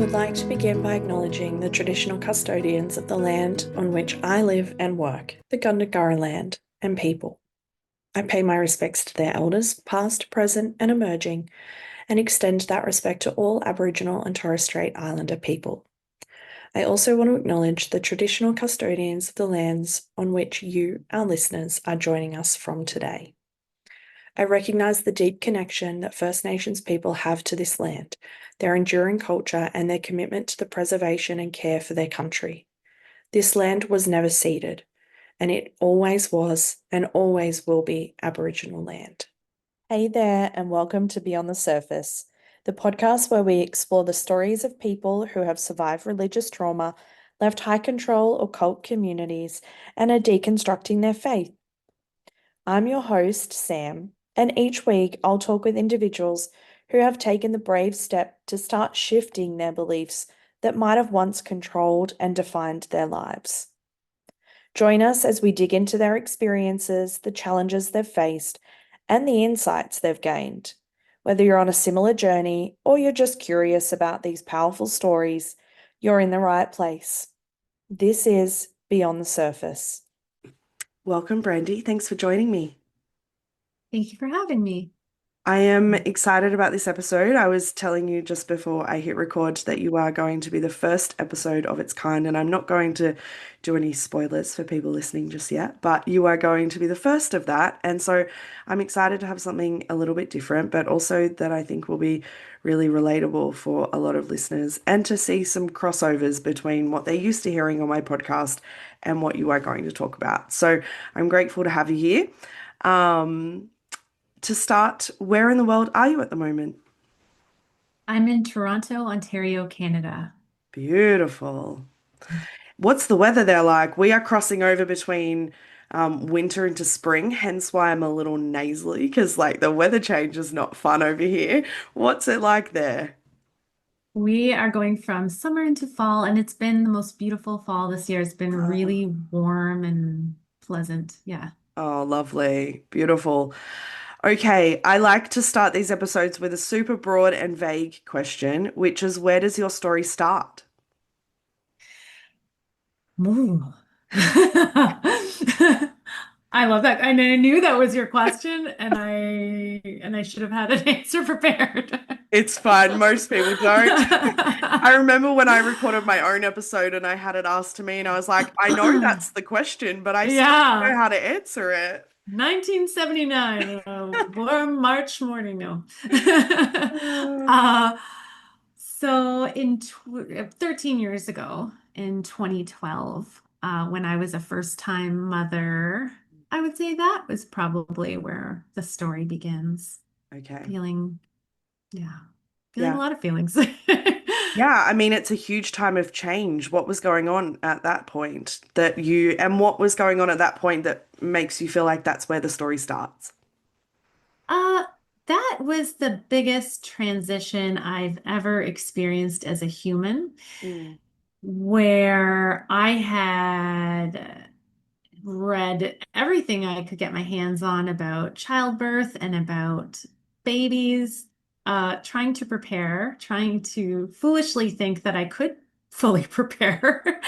would like to begin by acknowledging the traditional custodians of the land on which I live and work, the Gundungurra land and people. I pay my respects to their elders, past, present, and emerging, and extend that respect to all Aboriginal and Torres Strait Islander people. I also want to acknowledge the traditional custodians of the lands on which you, our listeners, are joining us from today. I recognise the deep connection that First Nations people have to this land, their enduring culture, and their commitment to the preservation and care for their country. This land was never ceded, and it always was and always will be Aboriginal land. Hey there, and welcome to Beyond the Surface, the podcast where we explore the stories of people who have survived religious trauma, left high control or cult communities, and are deconstructing their faith. I'm your host, Sam, and each week I'll talk with individuals who have taken the brave step to start shifting their beliefs that might have once controlled and defined their lives. Join us as we dig into their experiences, the challenges they've faced, and the insights they've gained. Whether you're on a similar journey or you're just curious about these powerful stories, you're in the right place. This is Beyond the Surface. Welcome, Brandie. Thanks for joining me. Thank you for having me. I am excited about this episode. I was telling you just before I hit record that you are going to be the first episode of its kind, and I'm not going to do any spoilers for people listening just yet, but you are going to be the first of that. And so I'm excited to have something a little bit different, but also that I think will be really relatable for a lot of listeners, and to see some crossovers between what they're used to hearing on my podcast and what you are going to talk about. So I'm grateful to have you here. To start, where in the world are you at the moment? I'm in Toronto, Ontario, Canada. Beautiful. What's the weather there like? We are crossing over between winter into spring, hence why I'm a little nasally, because like the weather change is not fun over here. What's it like there? We are going from summer into fall, and it's been the most beautiful fall this year. It's been Oh, really warm and pleasant. Yeah. oh, lovely. Beautiful. Okay, I like to start these episodes with a super broad and vague question, which is, where does your story start? Ooh. I love that. And I knew that was your question, and I should have had an answer prepared. It's fine. Most people don't. I remember when I recorded my own episode and I had it asked to me, and I was like, I know that's the question, but I still don't know Yeah. how to answer it. 1979, warm March morning, no. Uh, Uh, so in tw 13 years ago, in 2012, when I was a first-time mother, I would say that was probably where the story begins. okay. Feeling, yeah, feeling a Yeah. lot of feelings. Yeah. I mean, it's a huge time of change. What was going on at that point and what was going on at that point that makes you feel like that's where the story starts? Uh, that was the biggest transition I've ever experienced as a human, Mm, where I had read everything I could get my hands on about childbirth and about babies, trying to prepare, trying to foolishly think that I could fully prepare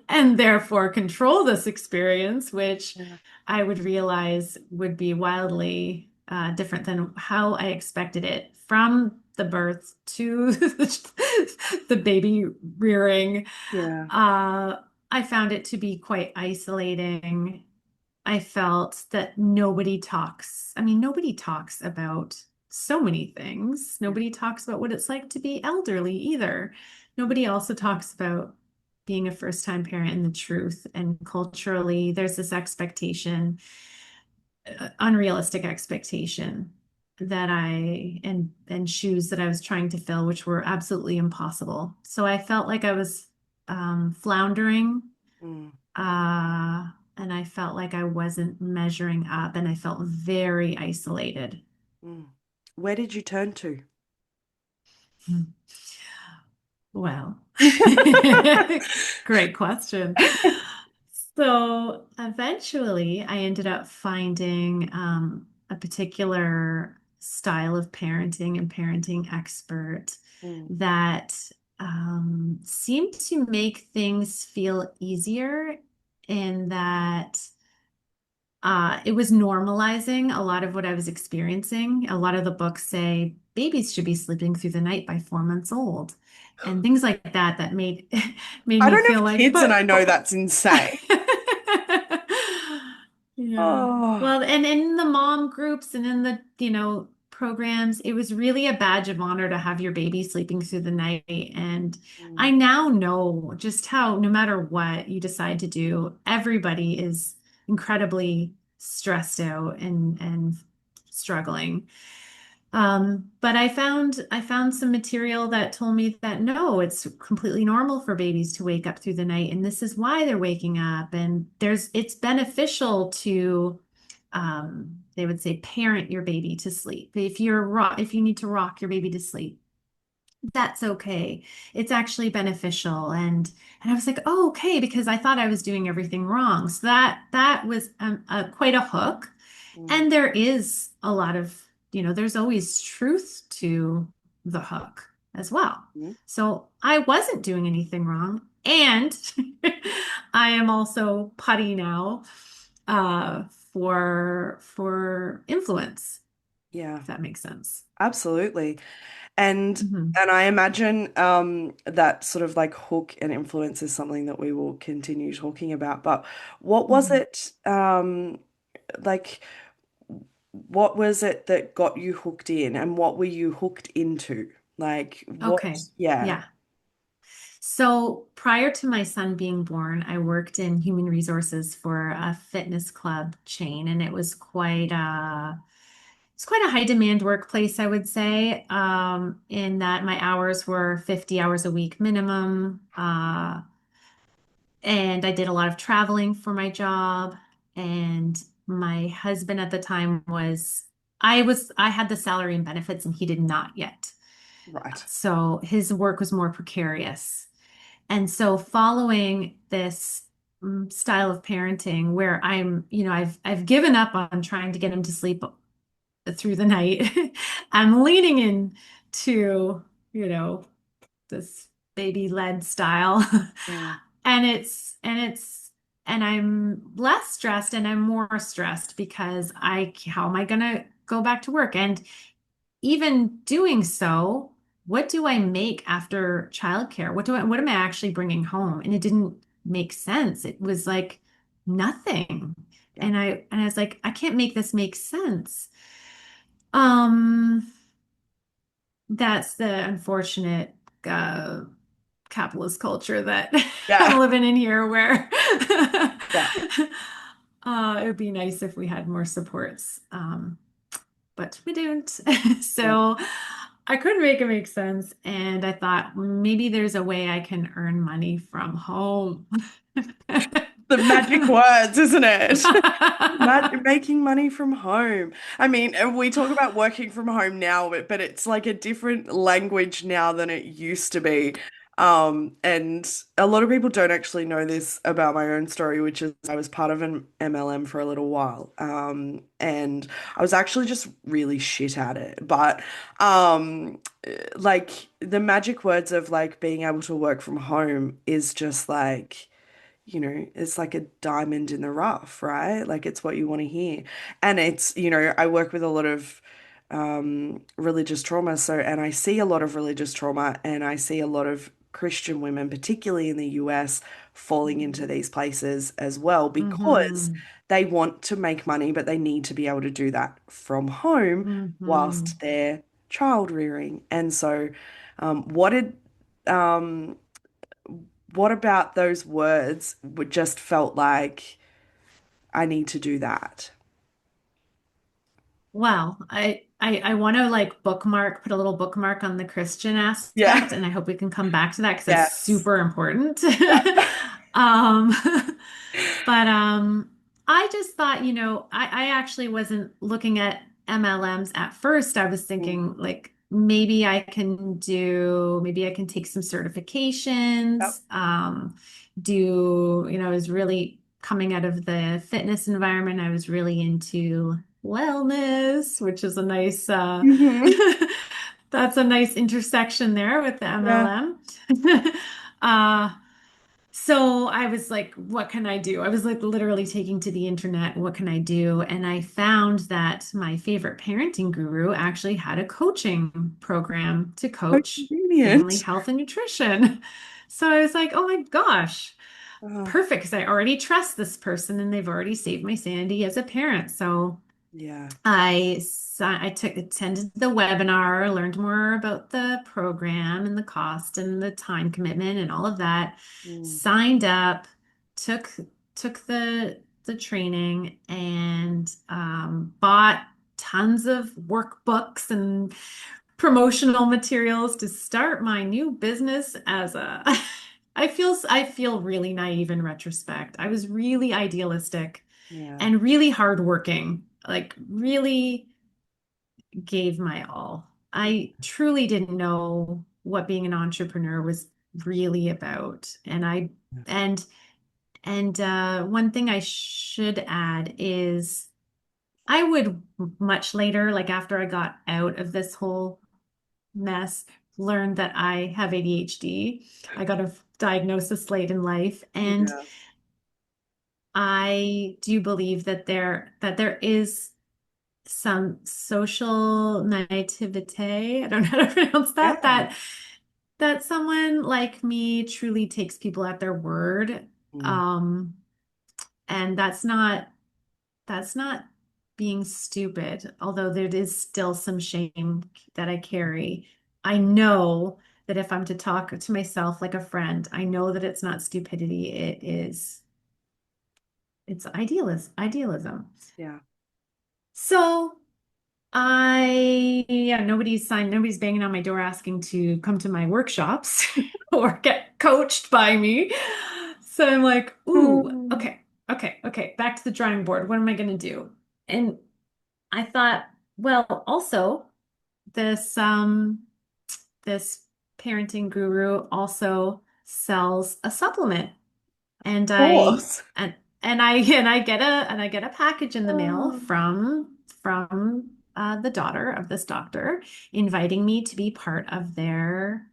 and therefore control this experience, which yeah. I would realize would be wildly different than how I expected it from the birth to the baby rearing. Yeah. Uh, I found it to be quite isolating. I felt that nobody talks. I mean, nobody talks about so many things. Yeah. Nobody talks about what it's like to be elderly either. Nobody also talks about being a first-time parent and the truth. And culturally, there's this expectation, unrealistic expectation that and shoes that I was trying to fill, which were absolutely impossible. So I felt like I was floundering, Mm, uh, and I felt like I wasn't measuring up, and I felt very isolated. mm. Where did you turn to? Well, great question. So eventually, I ended up finding a particular style of parenting and parenting expert Mm, that seemed to make things feel easier in that it was normalizing a lot of what I was experiencing. A lot of the books say babies should be sleeping through the night by 4 months old, and things like that that made made I me don't feel have like, kids and I know but that's insane. yeah. Oh, Well, and in the mom groups and in the, programs, it was really a badge of honor to have your baby sleeping through the night. And I mm, now know just how, no matter what you decide to do, everybody is incredibly stressed out and struggling. But I found some material that told me that no, it's completely normal for babies to wake up through the night, and this is why they're waking up. And it's beneficial to, they would say, parent your baby to sleep. If you need to rock your baby to sleep, that's okay. It's actually beneficial. And I was like, oh, okay, because I thought I was doing everything wrong. So that was quite a hook. mm, And there is a lot of, there's always truth to the hook as well. mm. So I wasn't doing anything wrong. And I am also putty now uh, for influence, Yeah, if that makes sense. absolutely. And Mhm. and I imagine that sort of like hook and influence is something that we will continue talking about. But what was Mhm. it like what was it that got you hooked in and what were you hooked into? Like Okay. what yeah, Yeah. So prior to my son being born, I worked in human resources for a fitness club chain, and it's quite a high demand workplace, I would say, in that my hours were 50 hours a week minimum. And I did a lot of traveling for my job. And my husband at the time I had the salary and benefits, and he did not yet. right. So his work was more precarious. And so following this style of parenting where I've given up on trying to get him to sleep through the night. I'm leaning in to, you know, this baby-led style. Mm, And I'm less stressed and I'm more stressed because how am I gonna go back to work? And even doing so, what do I make after childcare? What am I actually bringing home? And it didn't make sense. It was like nothing. yeah. And I was like, I can't make this make sense. Um, that's the unfortunate capitalist culture that I'm Yeah. living in here where Yeah. it would be nice if we had more supports. But we don't. Yeah. So I couldn't make it make sense. And I thought maybe there's a way I can earn money from home. The magic words, isn't it? Making money from home. I mean, and we talk about working from home now, but it's like a different language now than it used to be. And a lot of people don't actually know this about my own story, which is I was part of an MLM for a little while. And I was actually just really shit at it. But like the magic words of like being able to work from home is just like it's like a diamond in the rough, right? Like it's what you want to hear. And I work with a lot of religious trauma. So, and I see a lot of religious trauma and I see a lot of Christian women, particularly in the US, falling into these places as well because Hmm. they want to make money, but they need to be able to do that from home Hmm. whilst they're child rearing. And so, what did um, what about those words would just felt like I need to do that? Well, I want to like put a little bookmark on the Christian Yeah. aspect, and I hope we can come back to that because that's Yes. super important. Yeah. Um, but I just thought, I actually wasn't looking at MLMs at first. I was Mm, thinking like maybe I can take some yep. certifications, I was really coming out of the fitness environment. I was really into wellness, which is a nice Hmm. that's a nice intersection there with the Yeah. MLM. Uh, so I was like, what can I do? I was like literally taking to the internet, what can I do? And I found that my favorite parenting guru actually had a coaching program to So coach family convenient. health and nutrition. So I was like, oh my gosh, Oh, perfect, because I already trust this person and they've already saved my sanity as a parent. So yeah. I took attended the webinar, learned more about the program and the cost and the time commitment and all of that. Mm, Signed up, took took the training, and bought tons of workbooks and promotional materials to start my new business as a I feel really naive in retrospect. I was really idealistic yeah. and really hardworking, like really gave my all. I truly didn't know what being an entrepreneur was really about. And one thing I should add is I would much later, like after I got out of this whole mess, learn that I have ADHD. I got a diagnosis late in life, and Yeah. I do believe that there is some social naivete. I don't know how to pronounce that, Yeah. that someone like me truly takes people at their word. Mm, Um, and that's not being stupid, although there is still some shame that I carry. I know that if I'm to talk to myself like a friend, I know that it's not stupidity. It's idealism. yeah. So yeah, nobody's banging on my door asking to come to my workshops or get coached by me. So I'm like, ooh, Mm, okay, back to the drawing board. What am I gonna do? And I thought, well, also this parenting guru also sells a supplement, and of I course. and I get a package in the mail Oh, from the daughter of this doctor, inviting me to be part of their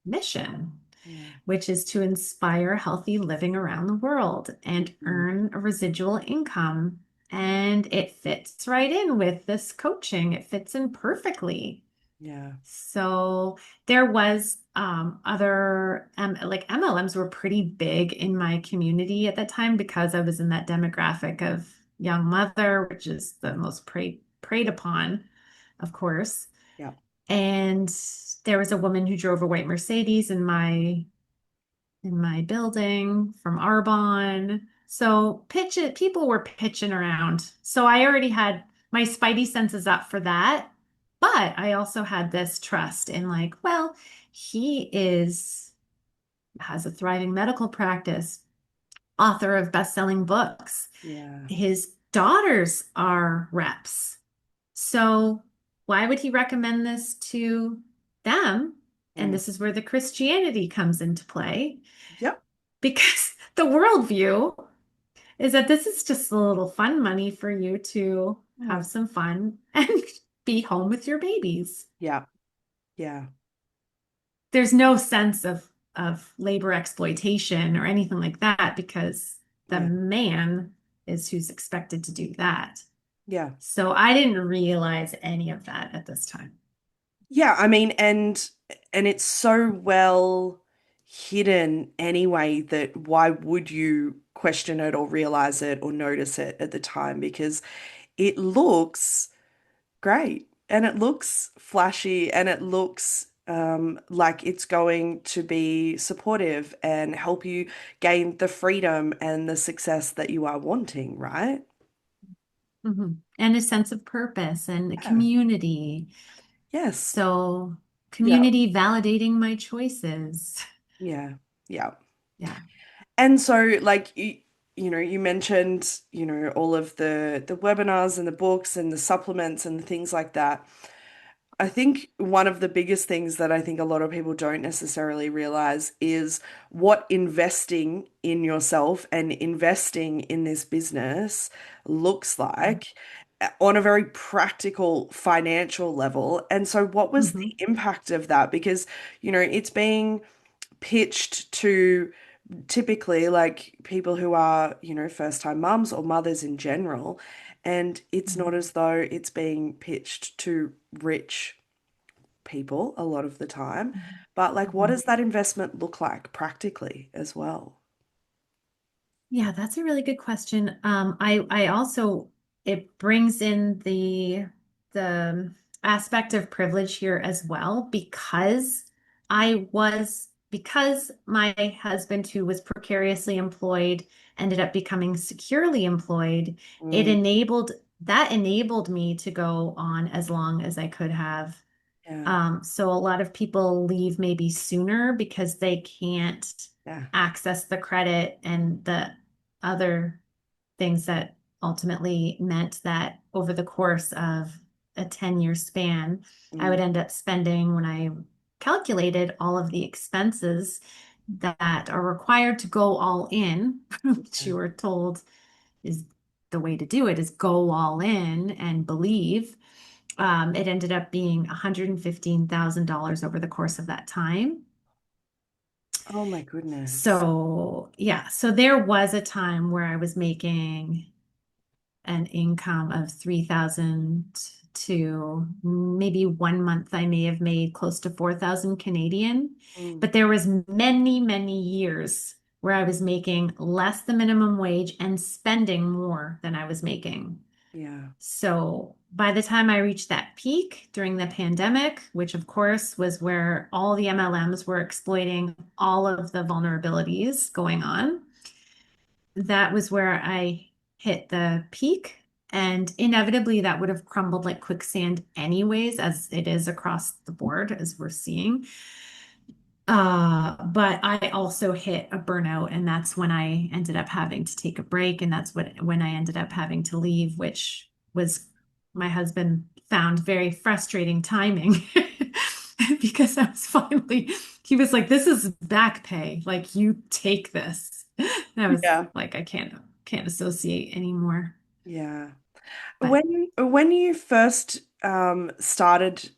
mission, yeah. which is to inspire healthy living around the world and Mm, earn a residual income. And it fits right in with this coaching. It fits in perfectly. yeah. So there was other like MLMs were pretty big in my community at that time because I was in that demographic of young mother, which is the most preyed upon, of course. Yeah. And there was a woman who drove a white Mercedes in my building from Arbonne. So people were pitching around. So I already had my spidey senses up for that. But I also had this trust in like, well, he is has a thriving medical practice, author of best-selling books. Yeah. His daughters are reps. So why would he recommend this to them? And Mm, this is where the Christianity comes into play yep. because the worldview is that this is just a little fun money for you to Mm, have some fun and be home with your babies. yeah. Yeah. There's no sense of labor exploitation or anything like that because the Yeah. man is who's expected to do that. Yeah. So I didn't realize any of that at this time. Yeah, I mean, and it's so well hidden anyway that why would you question it or realize it or notice it at the time? Because it looks great and it looks flashy and it looks like it's going to be supportive and help you gain the freedom and the success that you are wanting, right? And a sense of purpose and a Yeah. community. Yes. So Yeah. community validating my choices. Yeah. Yeah. Yeah. And so, like you know, you mentioned, all of the webinars and the books and the supplements and the things like that. I think one of the biggest things that I think a lot of people don't necessarily realize is what investing in yourself and investing in this business looks like on a very practical financial level. And so, what was Mhm. the impact of that? Because, it's being pitched to typically like people who are, first-time mums or mothers in general, and it's not as though it's being pitched to rich people a lot of the time. But like, what Mhm. does that investment look like practically as well? Yeah, that's a really good question. I also it brings in the aspect of privilege here as well because my husband who was precariously employed ended up becoming securely employed. It Mm, enabled me to go on as long as I could have. yeah, So a lot of people leave maybe sooner because they can't yeah, access the credit and the other things that ultimately meant that over the course of a 10-year span, I would mm, end up spending, when I calculated all of the expenses that are required to go all in, which yeah. you were told is the way to do it, is go all in and believe. It ended up being $115,000 over the course of that time. Oh my goodness. So, yeah, so there was a time where I was making an income of 3,000 to maybe 1 month I may have made close to 4,000 Canadian. Mm, But there was many, many years where I was making less than minimum wage and spending more than I was making. yeah, So by the time I reached that peak during the pandemic, which of course was where all the MLMs were exploiting all of the vulnerabilities going on, that was where I hit the peak. And inevitably, that would have crumbled like quicksand, anyways, as it is across the board, as we're seeing. But I also hit a burnout, and that's when I ended up having to take a break, and that's when I ended up having to leave, which was my husband found very frustrating timing because I was finally, he was like, "This is back pay, like you take this." And I was yeah, like, I can't associate anymore. yeah. But When you first started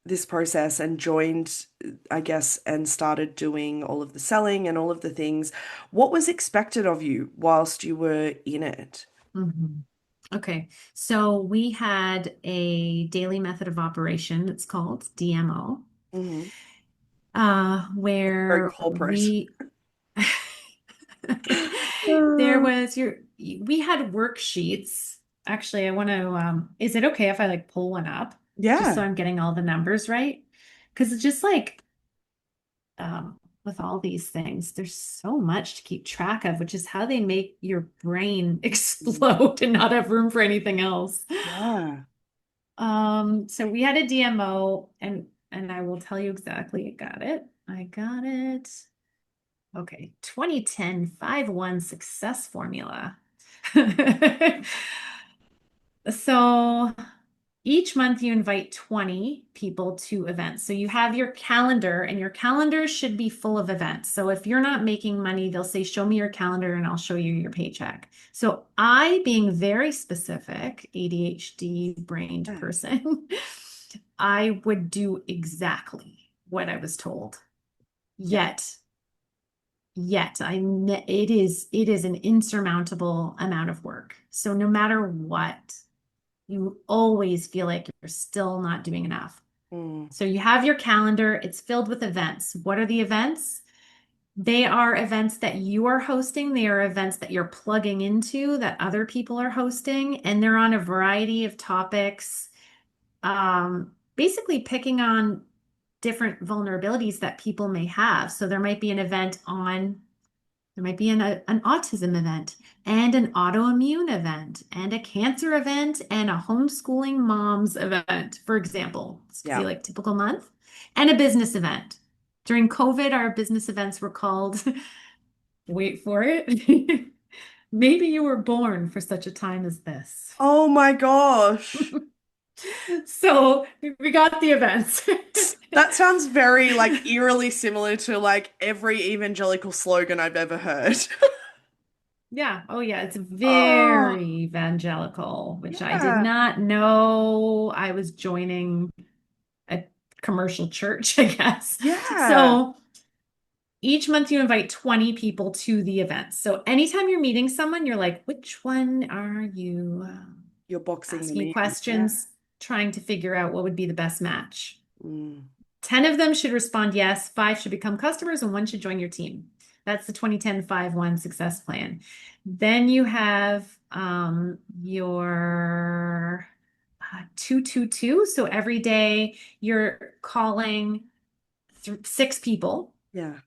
this process and joined, I guess, and started doing all of the selling and all of the things, what was expected of you whilst you were in it? mhm. Okay, so we had a daily method of operation, it's called DMO, Hmm. Very where corporate. we there Uh, was your we had worksheets. Actually, I want to is it okay if I like pull one up just so yeah. I'm getting all the numbers right? Because it's just like with all these things, there's so much to keep track of, which is how they make your brain Mm, explode and not have room for anything else. yeah. So we had a DMO and I will tell you exactly. I got it. I got it. Okay, 2010 5-1 success formula. So each month you invite 20 people to events. So you have your calendar, and your calendar should be full of events. So if you're not making money, they'll say, "Show me your calendar and I'll show you your paycheck." So I, being very specific, ADHD brained Yeah. person, I would do exactly what I was told. Yeah. Yet, it is an insurmountable amount of work. So no matter what, you always feel like you're still not doing enough. Mm, So you have your calendar, it's filled with events. What are the events? They are events that you are hosting, they are events that you're plugging into that other people are hosting, and they're on a variety of topics, basically picking on different vulnerabilities that people may have. So there might be an event on there might be an autism event and an autoimmune event and a cancer event and a homeschooling moms event, for example. This could be yeah. like typical month, and a business event. During COVID, our business events were called, wait for it, maybe you were born for such a time as this. Oh my gosh. So we got the events. That sounds very like eerily similar to like every evangelical slogan I've ever heard. Yeah. Oh, yeah. It's Oh, very evangelical, which I did yeah. not know I was joining a commercial church, I guess. Yeah. So Each month you invite 20 people to the event. So anytime you're meeting someone, you're like, which one are you You're boxing them asking in. Yeah. questions, trying to figure out what would be the best match. Mm. 10 of them should respond yes, 5 should become customers, and 1 should join your team. That's the 20-10-5-1 success plan. Then you have your 2-2-2. So every day you're calling 6 people, Yeah.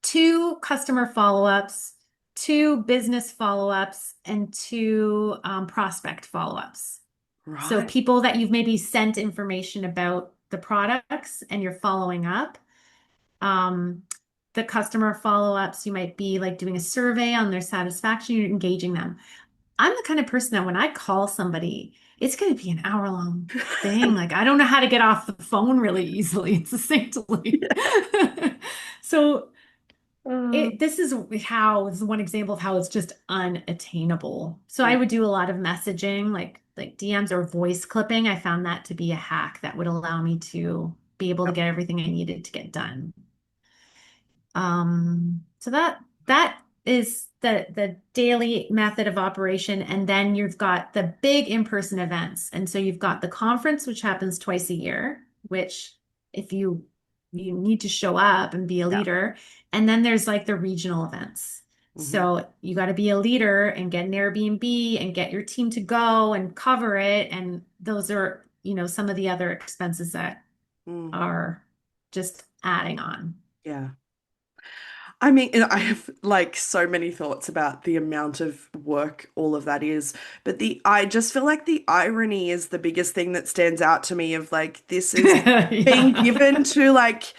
2 customer follow-ups, 2 business follow-ups, and 2 prospect follow-ups. So Right. people that you've maybe sent information about the products and you're following up. Um, the customer follow-ups, you might be like doing a survey on their satisfaction, you're engaging them. I'm the kind of person that when I call somebody, it's going to be an hour-long thing. Like I don't know how to get off the phone really easily. It's the same to leave. Yeah. So Uh, this is one example of how it's just unattainable. So I yeah. would do a lot of messaging, like DMs or voice clipping. I found that to be a hack that would allow me to be able to get everything I needed to get done. So that is the daily method of operation, and then you've got the big in-person events. And so you've got the conference, which happens twice a year, which if you need to show up and be a Yeah. leader, and then there's like the regional events. Hmm. So you got to be a leader and get an Airbnb and get your team to go and cover it. And those are, some of the other expenses that Mm. are just adding on. Yeah. I mean, and I have like so many thoughts about the amount of work all of that is, but I just feel like the irony is the biggest thing that stands out to me of like this is being Yeah. given to like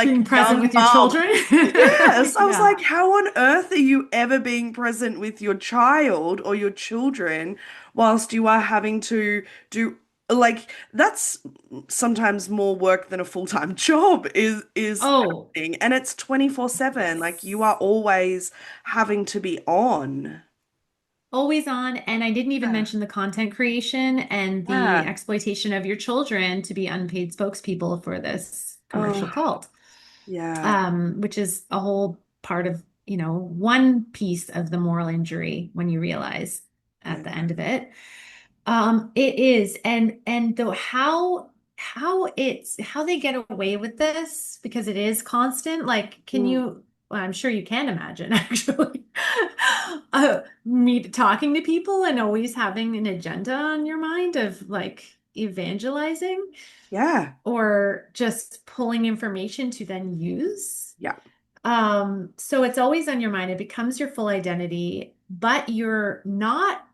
Being present young with your moms. children. Yes, I was Yeah. like, how on earth are you ever being present with your child or your children whilst you are having to do like that's sometimes more work than a full-time job is Oh, happening, and it's 24/7. Like you are always having to be on. always on. And I didn't even Yeah. mention the content creation and the Yeah. exploitation of your children to be unpaid spokespeople for this commercial Oh, cult, yeah. which is a whole part of, one piece of the moral injury when you realize Yeah. at the end of it. It is, and though how they get away with this because it is constant. Like, can Mm. you? Well, I'm sure you can imagine actually, me talking to people and always having an agenda on your mind of like evangelizing Yeah. or just pulling information to then use. Yeah. So it's always on your mind. It becomes your full identity, but you're not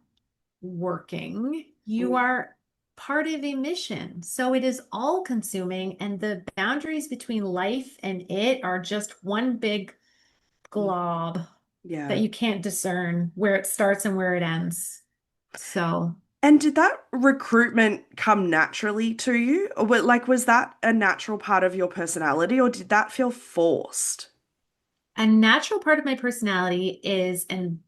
working, you Mm. are part of a mission. So it is all consuming, and the boundaries between life and it are just one big Mm. glob that Yeah. you can't discern where it starts and where it ends. So, And did that recruitment come naturally to you? Or was that a natural part of your personality, or did that feel forced? a natural part of my personality is, and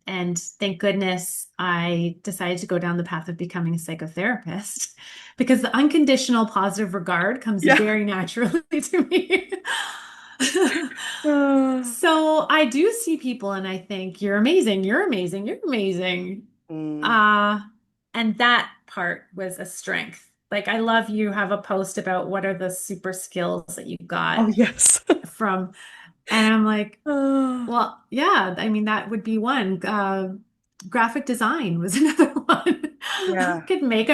thank goodness I decided to go down the path of becoming a psychotherapist because the unconditional positive regard comes Yeah. very naturally to me. Uh, So I do see people and I think, you're amazing, you're amazing, you're amazing. mm. Uh, and that part was a strength. Like I love you have a post about what are the super skills that you Oh, got yes. from, and I'm like, Uh, well, yeah, I mean, that would be one. Graphic design was another one. yeah. I could make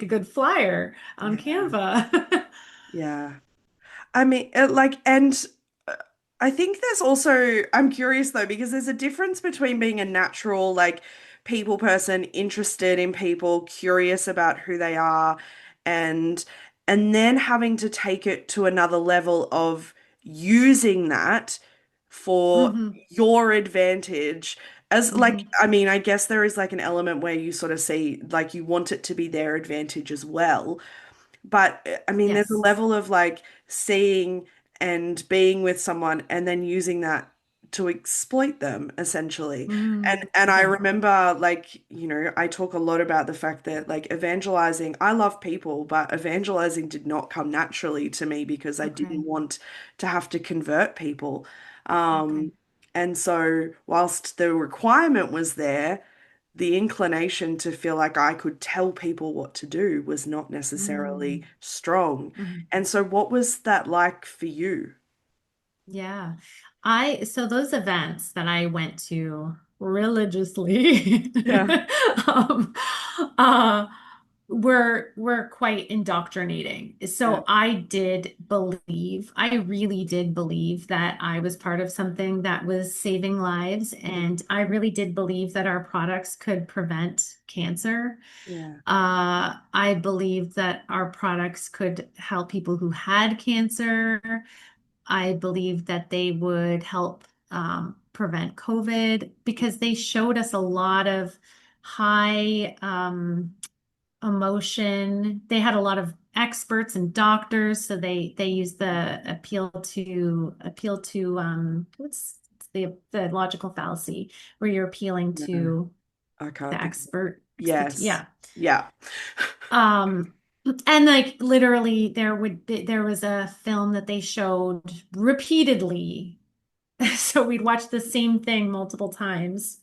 a good flyer on Yeah. Canva. Yeah. I mean, and uh, I think there's also, I'm curious though, because there's a difference between being a natural, like, people person, interested in people, curious about who they are, and then having to take it to another level of using that for hmm your advantage. As like, hmm I mean, I guess there is like an element where you sort of see like you want it to be their advantage as well. But I mean, there's a Yes. level of like seeing and being with someone and then using that to exploit them essentially. And I Yeah. remember, like, I talk a lot about the fact that, like, evangelizing, I love people, but evangelizing did not come naturally to me because I Okay. didn't want to have to convert people. Okay. Um, and so whilst the requirement was there, the inclination to feel like I could tell people what to do was not necessarily Mm. strong. Mhm. And so what was that like for you? Yeah. So those events that I went to religiously Yeah. um, uh, were quite indoctrinating. Yeah. So I really did believe that I was part of something that was saving lives, Mm. and I really did believe that our products could prevent cancer. Yeah. I believed that our products could help people who had cancer. I believe that they would help prevent COVID because they showed us a lot of high emotion. They had a lot of experts and doctors, so they use the appeal to what's the logical fallacy where you're appealing No, to I the can't think. expert, Yes. yeah. Yeah. Um, and like literally there was a film that they showed repeatedly. So we'd watch the same thing multiple times,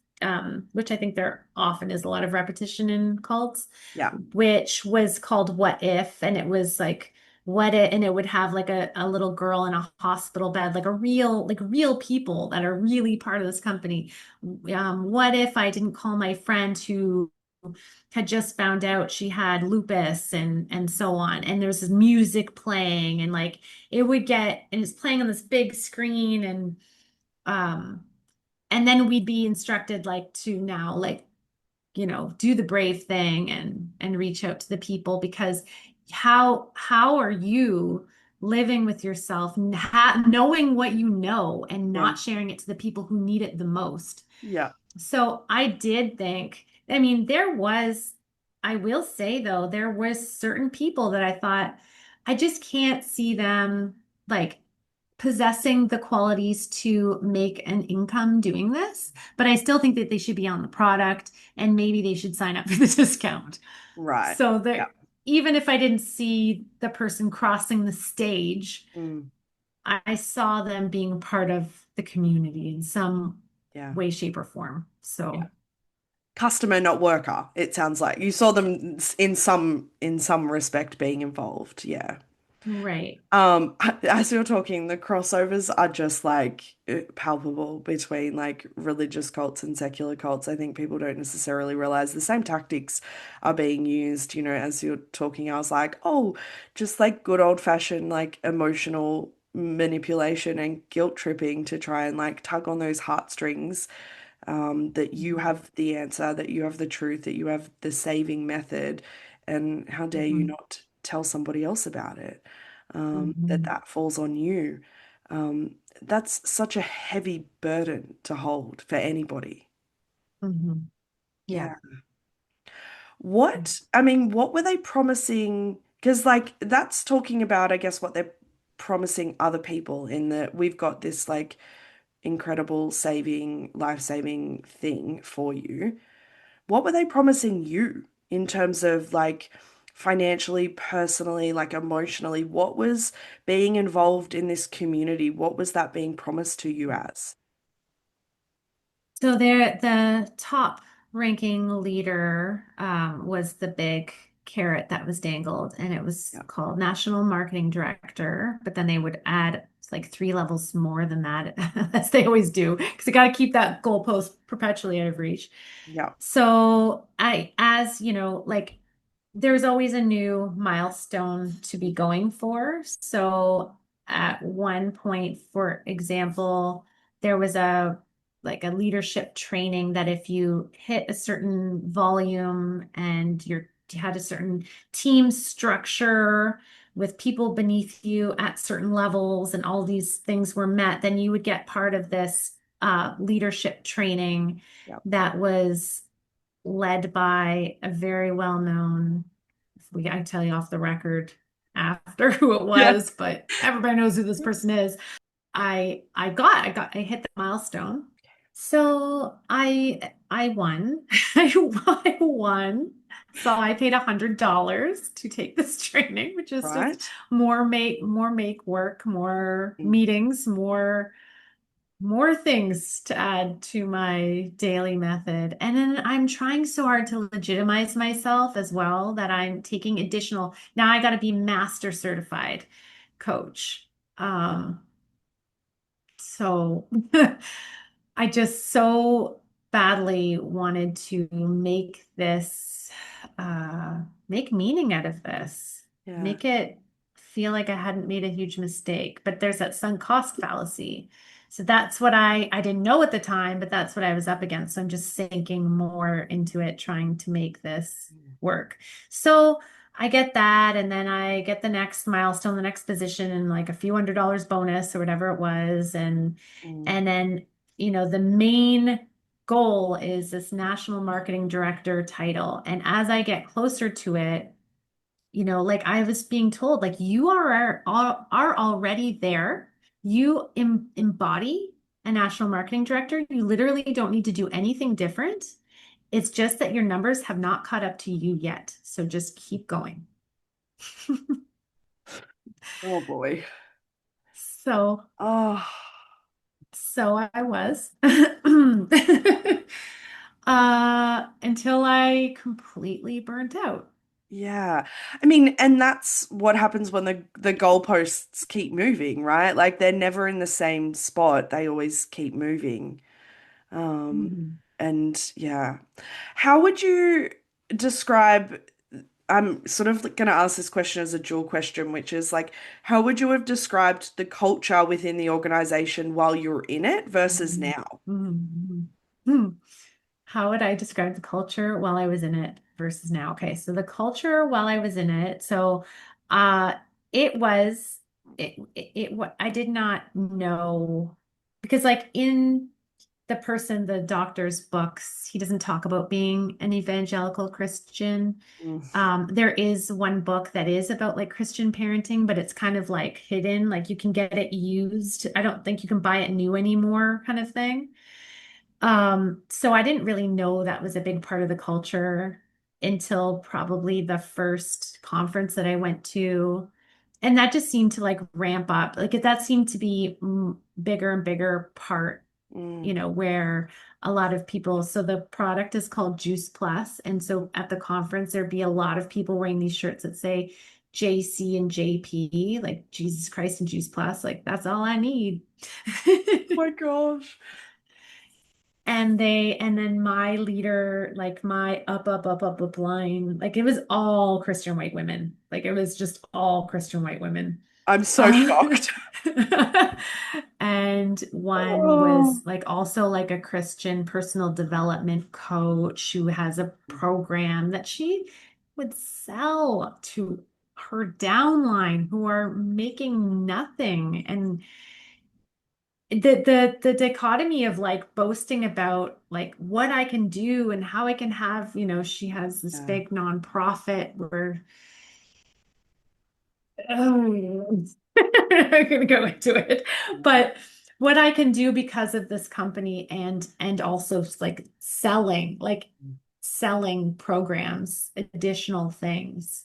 which I think there often is a lot of repetition in cults, Yeah. which was called What If, and it was like what it and it would have like a little girl in a hospital bed, like real people that are really part of this company. What if I didn't call my friend who had just found out she had lupus and so on. And there's this music playing and like it's playing on this big screen um and then we'd be instructed like to now like do the brave thing and reach out to the people because how are you living with yourself knowing what you know and Yeah. not sharing it to the people who need it the most. Yeah. So I did think, I mean, I will say though, there was certain people that I thought, I just can't see them like possessing the qualities to make an income doing this, but I still think that they should be on the product and maybe they should sign up for the discount. Right. So Yeah. that even if I didn't see the person crossing the stage, Mm. I saw them being part of the community in some Yeah. way, shape, or form. Yeah. So. Customer, not worker, it sounds like. You saw them in some respect being involved. Yeah. Right. As you're talking, the crossovers are just like palpable between like religious cults and secular cults. I think people don't necessarily realize the same tactics are being used. As you're talking, I was like, oh, just like good old-fashioned like emotional manipulation and guilt tripping to try and like tug on those heartstrings, that you Mhm. have the answer, that you have the truth, that you have the saving method, and how dare you Mhm. not tell somebody else about it, that Mhm. that falls on you. That's such a heavy burden to hold for anybody. Mhm. Yeah. Yeah. I mean, what were they promising? Because, like, that's talking about, I guess, what they're promising other people in that we've got this, like, incredible life-saving thing for you. What were they promising you in terms of like financially, personally, like emotionally? What was being involved in this community? What was that being promised to you as? So the top ranking leader was the big carrot that was dangled, and it was Yeah. called National Marketing Director. But then they would add like three levels more than that, as they always do, because they got to keep that goalpost perpetually out of reach. Yeah. So as you know, like there's always a new milestone to be going for. So at one point, for example, there was a leadership training that if you hit a certain volume and you had a certain team structure with people beneath you at certain levels and all these things were met, then you would get part of this leadership training Yeah. that was led by a very well-known, I tell you off the record after who it Yeah. was, but everybody knows who this person is. I hit the milestone. So I won. I won. So I paid $100 to take this training, which is just Right? more make work, more Mm, meetings, more things to add to my daily method. And then I'm trying so hard to legitimize myself as well that I'm taking additional, now I got to be master certified coach. So I just so badly wanted to make this, make meaning out of this, yeah. make it feel like I hadn't made a huge mistake. But there's that sunk cost fallacy. So that's what I didn't know at the time, but that's what I was up against. So I'm just sinking more into it, trying to make this work. So I get that, and then I get the next milestone, the next position, and like a few $100 bonus or whatever it was, Mm, and then the main goal is this national marketing director title. And as I get closer to it, like I was being told, like you are already there. You embody a national marketing director. You literally don't need to do anything different. It's just that your numbers have not caught up to you yet. So just keep going. oh boy. So, Oh, so I was until I completely burnt out. yeah. I mean, and that's what happens when the goalposts keep moving, right? Like they're never in the same spot. They always keep moving. Um, Mhm. and yeah. How would you describe, I'm sort of going to ask this question as a dual question, which is like, how would you have described the culture within the organization while you're in it versus Mhm. now? Mhm. Mhm. How would I describe the culture while I was in it versus now? Okay, so the culture while I was in it, so uh it was what I did not know, because like in the doctor's books, he doesn't talk about being an evangelical Christian. Mm, There is one book that is about like Christian parenting, but it's kind of like hidden, like you can get it used. I don't think you can buy it new anymore, kind of thing. So I didn't really know that was a big part of the culture until probably the first conference that I went to. And that just seemed to like ramp up. Like that seemed to be bigger and bigger part, mm, where a lot of people, so the product is called Juice Plus. And so at the conference, there'd be a lot of people wearing these shirts that say JC and JP, like Jesus Christ and Juice Plus. Like that's all I need. my gosh. And then my leader, like my up line, like it was all Christian white women. Like it was just all Christian white women. I'm so Uh, shocked. and one Oh. was like also like a Christian personal development coach who has a program that she would sell to her downline who are making nothing. And the dichotomy of like boasting about like what I can do and how I can have, she has this Yeah. big nonprofit where oh, I'm gonna go into it. But what I can do because of this company and also like selling programs, additional things.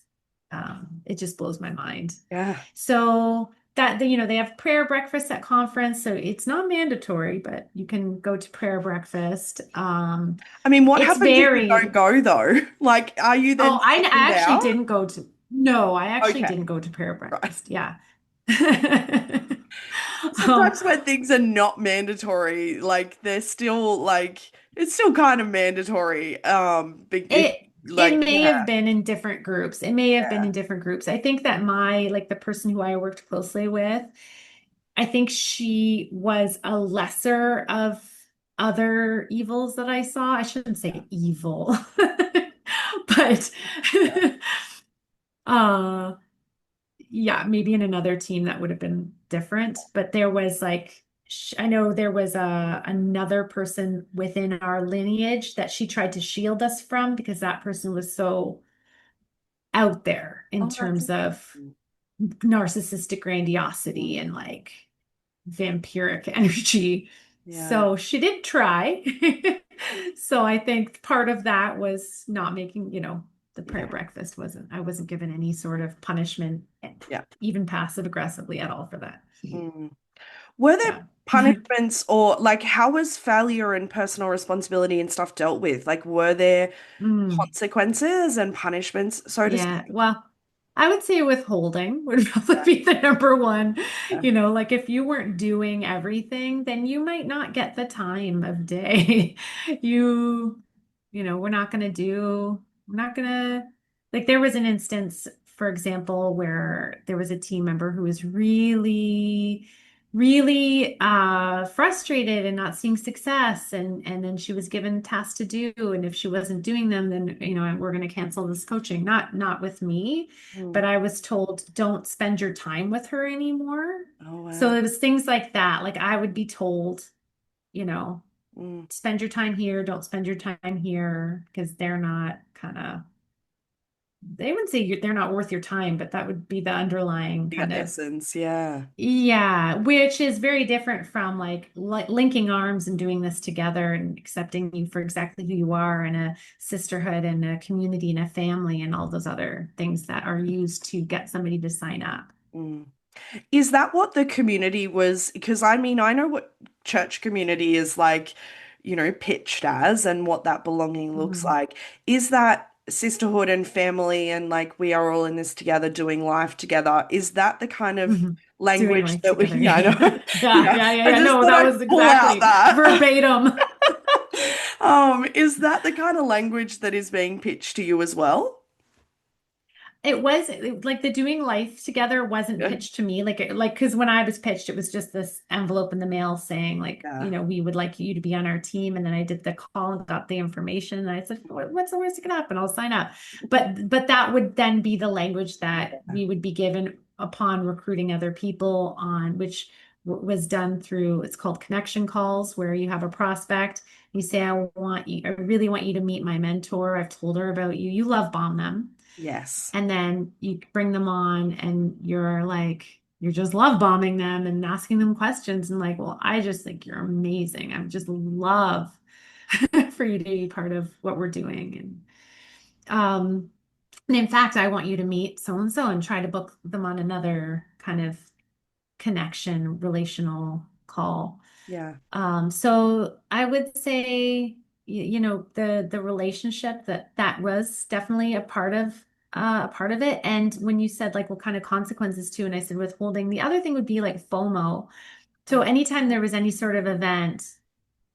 It just blows my mind. Yeah. So that they have prayer breakfast at conference, so it's not mandatory, but you can go to prayer breakfast. I mean, what It's happens if you don't varied. go though? Like, are you Oh, then I singled actually out? didn't go to, no, I actually Okay, didn't go to prayer right. breakfast. Yeah. Um, Sometimes when things are not mandatory, like they're still like it's still kind of mandatory. If it it like may yeah, have been in different groups. It may have been yeah, in different groups. I think that the person who I worked closely with, I think she was a lesser of other evils that I saw. I shouldn't yeah, say evil, but yeah. uh yeah, maybe in another team that would have been different. But there was like I know there was another person within our lineage that she tried to shield us from because that person was so out there in Oh, that's terms of interesting. narcissistic grandiosity and like vampiric energy. Yeah. So she did try. So I think part of that was not making, the prayer Yeah. breakfast I wasn't given any sort of punishment, Yeah. even passive aggressively at all for that. Mm. Were there Yeah. punishments or like how was failure and personal responsibility and stuff dealt with? Like were there Mm. consequences and punishments, so to Yeah, speak? well, I would say withholding would probably be the number one. Yeah. Like if you weren't doing everything, then you might not get the time of day. You, we're not gonna, like there was an instance, for example, where there was a team member who was really, really frustrated and not seeing success, and then she was given tasks to do, and if she wasn't doing them, then we're going to cancel this coaching. Not with me, but Mm. I was told don't spend your time with her anymore. Oh So wow. it was things like that. Like I would be told, you know Mm. spend your time here, don't spend your time here, because they're not kind of, they wouldn't say they're not worth your time, but that would be the underlying You got kind the of. essence, yeah. Yeah, which is very different from like linking arms and doing this together and accepting you for exactly who you are, and a sisterhood and a community and a family and all those other things that are used to get somebody to sign up. Mm. Is that what the community was? Because I mean, I know what church community is like, pitched as and what that belonging looks Mhm. like. Is that sisterhood and family and like we are all in this together doing life together? Is that the kind of Mhm. Doing language life that we, together. yeah, I know. Yeah, Yeah, yeah, yeah, I yeah. just No, thought that I'd was pull out exactly that. verbatim. Is that the kind of language that is being pitched to you as well? Like the doing life together wasn't Yeah. pitched to me like because when I was pitched, it was just this envelope in the mail saying like, Yeah. we would like you to be on our team. And then I did the call and got the information, and I said, What's the worst that could happen? I'll sign up." But that would then be the language that we would be given upon recruiting other people, on which was done through, it's called connection calls, where you have a prospect. You say, I really want you to meet my mentor. I've told her about you. You love bomb them. Yes. And then you bring them on and you're just love bombing them and asking them questions and like, well, I just think you're amazing. I would just love for you to be part of what we're doing. And in fact, I want you to meet so and so and try to book them on another kind of connection, relational call. Yeah. So I would say, the relationship that was definitely a part of it. And when you said like what kind of consequences too, and I said withholding, the other thing would be like FOMO. So Oh, anytime there was any sort of event,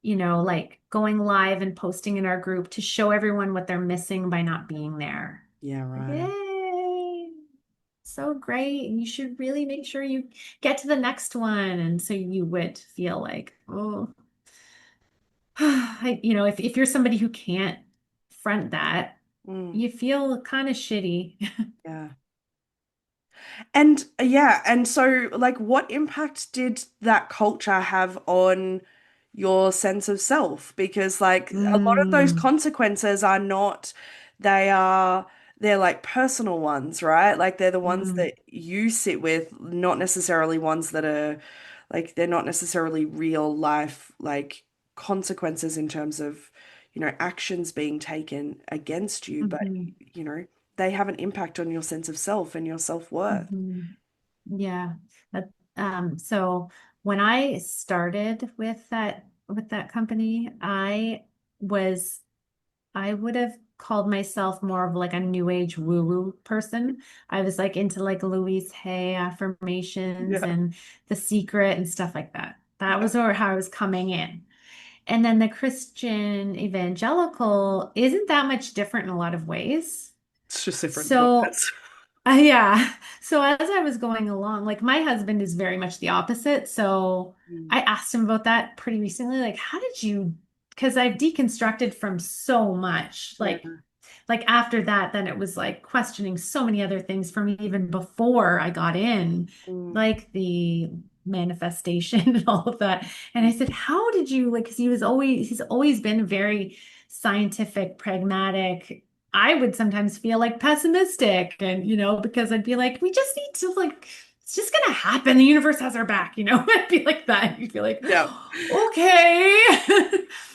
like going live and posting in our group to show everyone what they're missing by not being there. yeah, Like, right. yay, so great. And you should really make sure you get to the next one. And so you would feel like, oh, if you're somebody who can't front that, Mm, you feel kind of shitty. yeah. And yeah, and so like what impact did that culture have on your sense of self? Because like a lot of those Mm, consequences are not, they are they're like personal ones, right? Like they're the ones mm, that you sit with, not necessarily ones that are like they're not necessarily real life like consequences in terms of, actions being taken against you, but mhm, you know, they have an impact on your sense of self and your self-worth. mhm. Yeah. That, so when I started with that company, was I would have called myself more of like a new age woo-woo person. I was like into like Louise Hay affirmations Yeah. and The Secret and stuff like that. That Yeah. was sort of how I was coming in. And then the Christian evangelical isn't that much different in a lot of ways. It's just different So, words. yeah. So as I was going along, like my husband is very much the opposite. So Mm. I asked him about that pretty recently. Like, how did you, because I've deconstructed from so much, Yeah. like after that, then it was like questioning so many other things from even before I got in, Mm. like the manifestation and all of that. And I said, how did you like, because he's always been very scientific, pragmatic. I would sometimes feel like pessimistic and, because I'd be like, we just need to like it's just gonna happen. The universe has our back, you know? I'd be like that. You'd be like, Yeah. okay.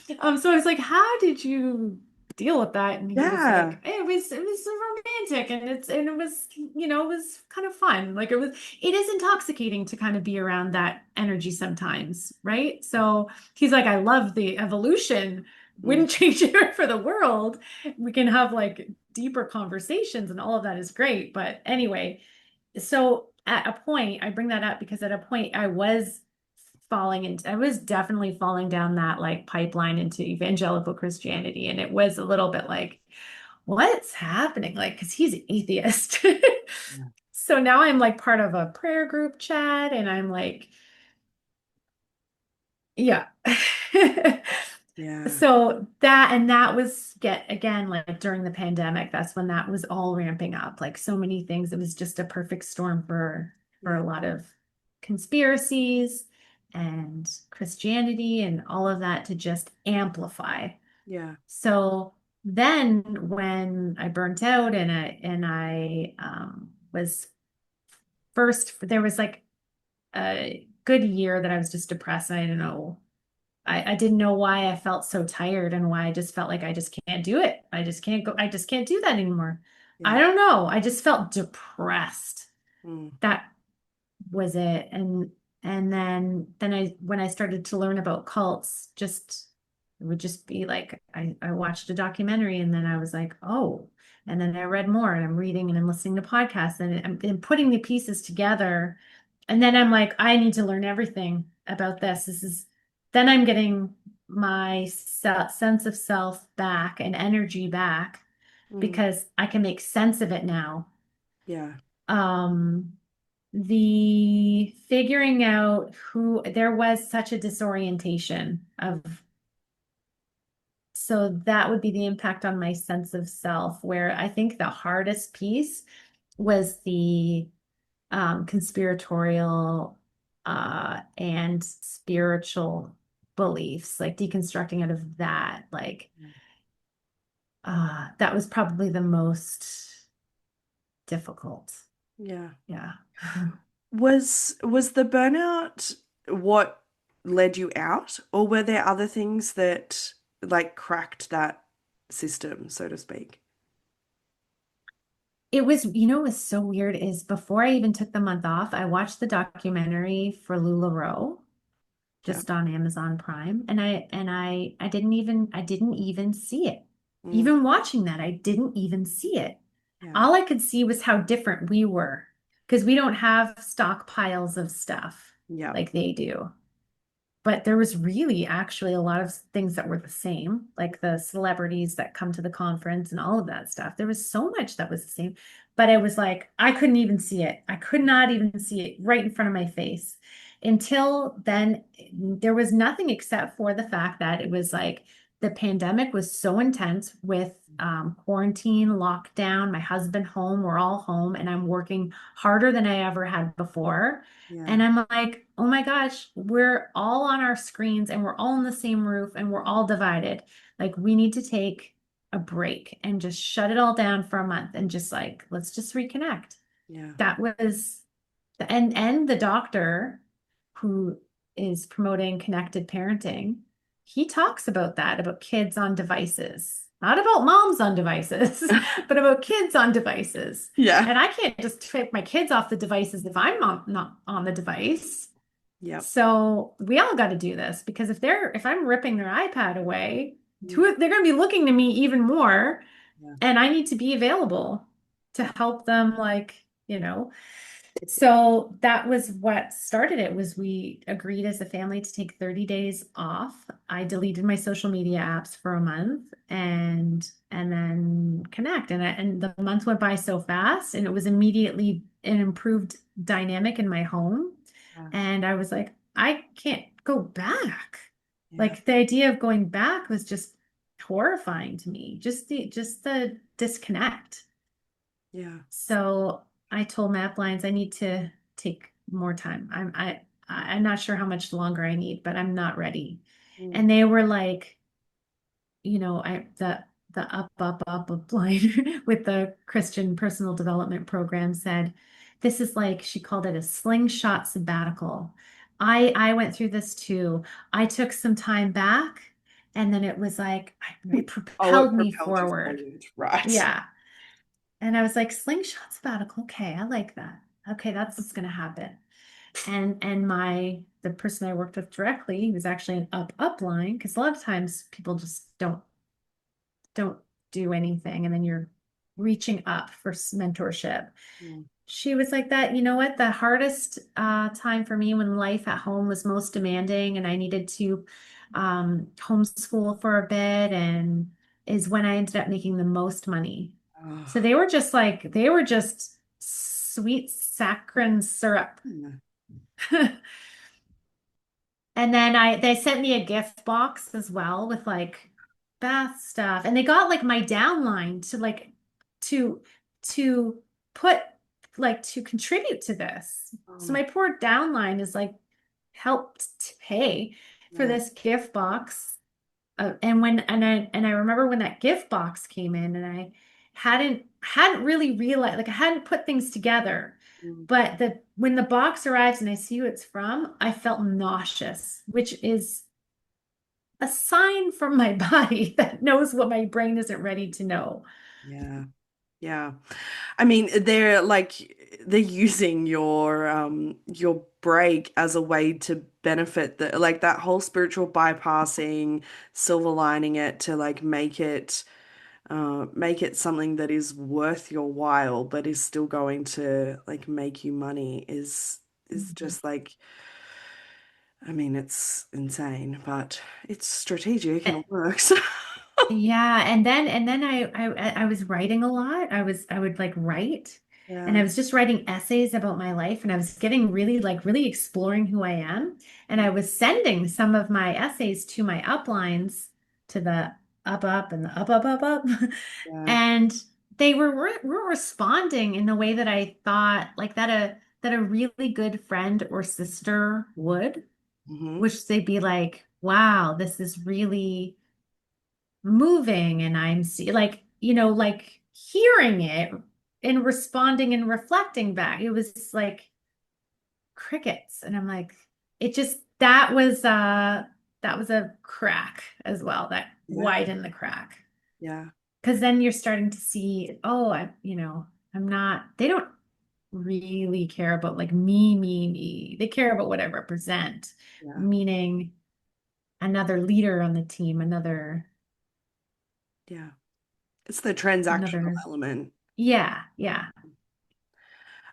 So I was like, how did you deal with that? And he was Yeah. like, it was so romantic and it was, you know, it was kind of fun. Like it is intoxicating to kind of be around that energy sometimes, right? So he's like, I love the evolution. Mm. Wouldn't change it for the world. We can have like deeper conversations and all of that is great. But anyway, so at a point, I bring that up because at a point I was definitely falling down that like pipeline into evangelical Christianity. And it was a little bit like, what's happening? Like, because he's an atheist. Yeah. So now I'm like part of a prayer group chat and I'm like, yeah. Yeah. So that was get again like during the pandemic, that's when that was all ramping up. Like so many things. It was just a perfect storm for Yeah. a lot of conspiracies and Christianity and all of that to just amplify. Yeah. So then when I burnt out and I was first there was like a good year that I was just depressed and I didn't know I didn't know why I felt so tired and why I just felt like I just can't do it. I just can't do that anymore. I Yeah. don't know. I just felt depressed. Mm. That was it. And then I when I started to learn about cults, just it would just be like I watched a documentary and then I was like, oh, and then I read more and I'm reading and I'm listening to podcasts and I'm putting the pieces together. And then I'm like, I need to learn everything about this. Then I'm getting my sense of self back and energy back Mm. because I can make sense of it now. Yeah. Um, the figuring out who there was such a disorientation of so that would be the impact on my sense of self, where I think the hardest piece was the conspiratorial and spiritual beliefs, like deconstructing out of that. Like that was probably the most difficult. Yeah. Yeah. Was the burnout what led you out, or were there other things that like cracked that system, so to speak? It was, what was so weird is before I even took the month off, I watched the documentary for LuLaRoe Yeah. just on Amazon Prime, and I didn't even see it. Mm. Even watching that, I didn't even see it. Yeah. All I could see was how different we were because we don't have stockpiles of stuff Yeah. like they do. But there was really actually a lot of things that were the same, like the celebrities that come to the conference and all of that stuff. There was so much that was the same, but it was like I couldn't even see it. I could not even see it right in front of my face. Until then, there was nothing except for the fact that it was like the pandemic was so intense with quarantine, lockdown, my husband home, we're all home, and I'm working harder than I ever had before. Yeah. And I'm like, oh my gosh, we're all on our screens and we're all in the same roof and we're all divided. Like, we need to take a break and just shut it all down for a month and just like, let's just reconnect. Yeah. That was and the doctor who is promoting connected parenting, he talks about that, about kids on devices, not about moms on devices, but about kids on devices. Yeah. And I can't just take my kids off the devices if I'm not on the device. Yep. So we all got to do this because if I'm ripping their iPad away, Mm. they're going to be looking to me even more, Yeah. and I need to be available to help them, like, so that was what started it was we agreed as a family to take 30 days off. I deleted my social media apps for a month and then connect. And the month went by so fast and it was immediately an improved dynamic in my home. Yeah. And I was like, I can't go back. Yeah. Like the idea of going back was just horrifying to me. Just the disconnect. Yeah. So I told Map Lines I need to take more time. I'm not sure how much longer I need, but I'm not ready. Mm. And they were like, the up line with the Christian personal development program said, This is like, she called it a slingshot sabbatical. I went through this too. I took some time back, and then it was like, it Oh, it propelled me propelled you forward. forward. Right. Yeah. And I was like, slingshot sabbatical. Okay, I like that. Okay, that's what's gonna happen. And the person I worked with directly, he was actually an upline, because a lot of times people just don't do anything, and then you're reaching up for mentorship. Mm. She was like that, you know what? The hardest time for me when life at home was most demanding and I needed to homeschool for a bit, and is when I ended up making the most money. So Oh. they were just sweet saccharine syrup. Hmm. And then they sent me a gift box as well with like bath stuff. And they got like my downline to to to put to contribute to this. Oh So my, my poor downline is like helped to pay for yeah. this gift box. And I remember when that gift box came in, and I hadn't really realized, like I hadn't put things together. Mm. But the when the box arrives and I see who it's from, I felt nauseous, which is a sign from my body that knows what my brain isn't ready to know. Yeah. Yeah. I mean, they're using your break as a way to benefit the like that whole spiritual bypassing, silver lining it to like make it something that is worth your while, but is still going to like make you money is Mhm. just like I mean, it's insane, but it's strategic and it works. Yeah, and then I was writing a lot. I would like write, and I Yeah. was just writing essays about my life, and I was getting really exploring who I am. And I was sending some of my essays to my uplines, to the up and the up. Yeah. And they were responding in the way that I thought like that a really good friend or sister would, Hmm. which they'd be like, wow, this is really moving, and I'm see like, like hearing it and responding and reflecting back. It was like crickets. And I'm like, it just that was a crack as well, that Yeah. widened the crack. Yeah. Because then you're starting to see, oh, I'm not, they don't really care about like me. They care about what I represent, Yeah. meaning another leader on the team, Yeah. It's the transactional another, element. yeah.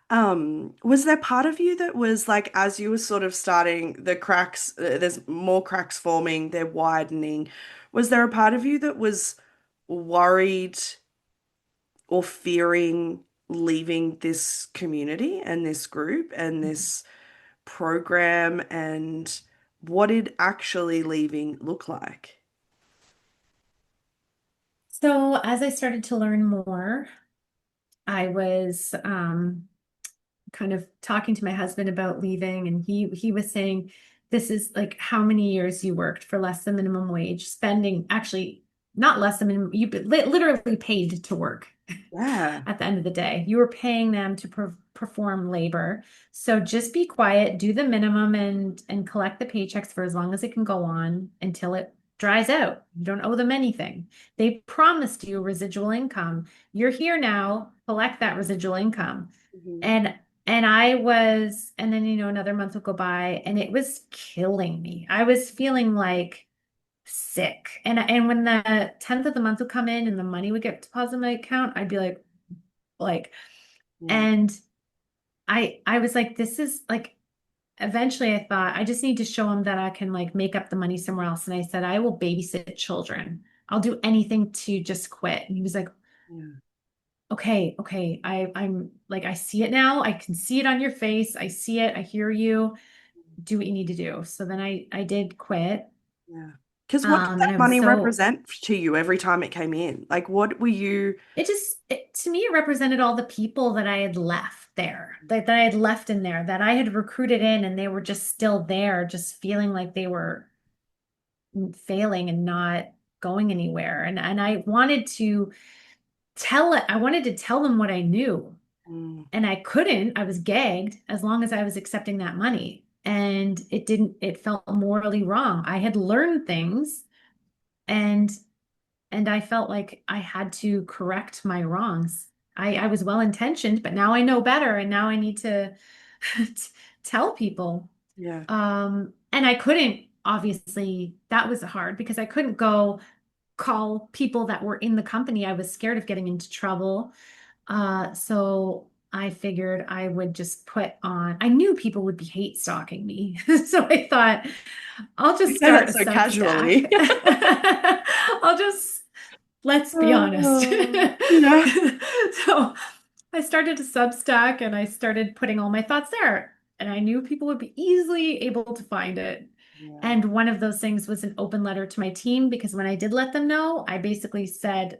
Was there part of you that was like, as you were sort of starting the cracks, there's more cracks forming, they're widening. Was there a part of you that was worried or fearing leaving this community and this group and this program? And what did actually leaving look like? So as I started to learn more, I was kind of talking to my husband about leaving, and he was saying, this is like how many years you worked for less than minimum wage, spending actually not less than minimum, you literally paid to work. Yeah. At the end of the day, you were paying them to perform labor. So just be quiet, do the minimum, and collect the paychecks for as long as it can go on until it dries out. You don't owe them anything. They promised you residual income. You're here now, collect that residual income. Mhm. And and then another month would go by, and it was killing me. I was feeling like sick. And when the 10th of the month would come in and the money would get deposited in my account, I'd be like, Yeah. and I was like, this is like, eventually I thought I just need to show him that I can like make up the money somewhere else. And I said, I will babysit children. I'll do anything to just quit. And he was like, Yeah. okay. I'm like, I see it now. I can see it on your face. I see it. I hear you. Do what you need to do. So then I did quit. Yeah. Because what did And that I was money so represent to you every time it came in? Like, what were you? to me, it represented all the people that I had left there, that I had left in there, that I had recruited in, and they were just still there, just feeling like they were failing and not going anywhere. And I wanted to tell them what I knew. Mm. And I couldn't, I was gagged as long as I was accepting that money. And it felt morally wrong. I had learned things and I felt like I had to correct my wrongs. I was well intentioned, but now I know better, and now I need to tell people. Yeah. And I couldn't, obviously, that was hard because I couldn't go call people that were in the company. I was scared of getting into trouble. So I figured I would just put on, I knew people would be hate stalking me. So I thought, I'll You just say start that a so Substack. casually. I'll just, let's be honest. Yeah. So I started a Substack and I started putting all my thoughts there. And I knew people would be easily able to find it. Yeah. And one of those things was an open letter to my team because when I did let them know, I basically said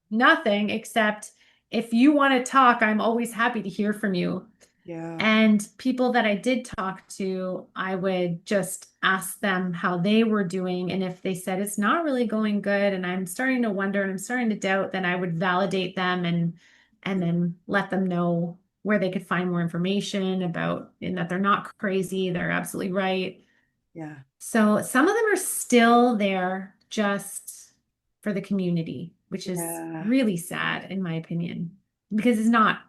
nothing except if you want to talk, I'm always happy to hear from you. Yeah. And people that I did talk to, I would just ask them how they were doing. And if they said it's not really going good and I'm starting to wonder and I'm starting to doubt, then I would validate them and then let them know where they could find more information about and that they're not crazy, they're absolutely right. Yeah. So some of them are still there just for the community, which is Yeah. really sad in my opinion, because it's not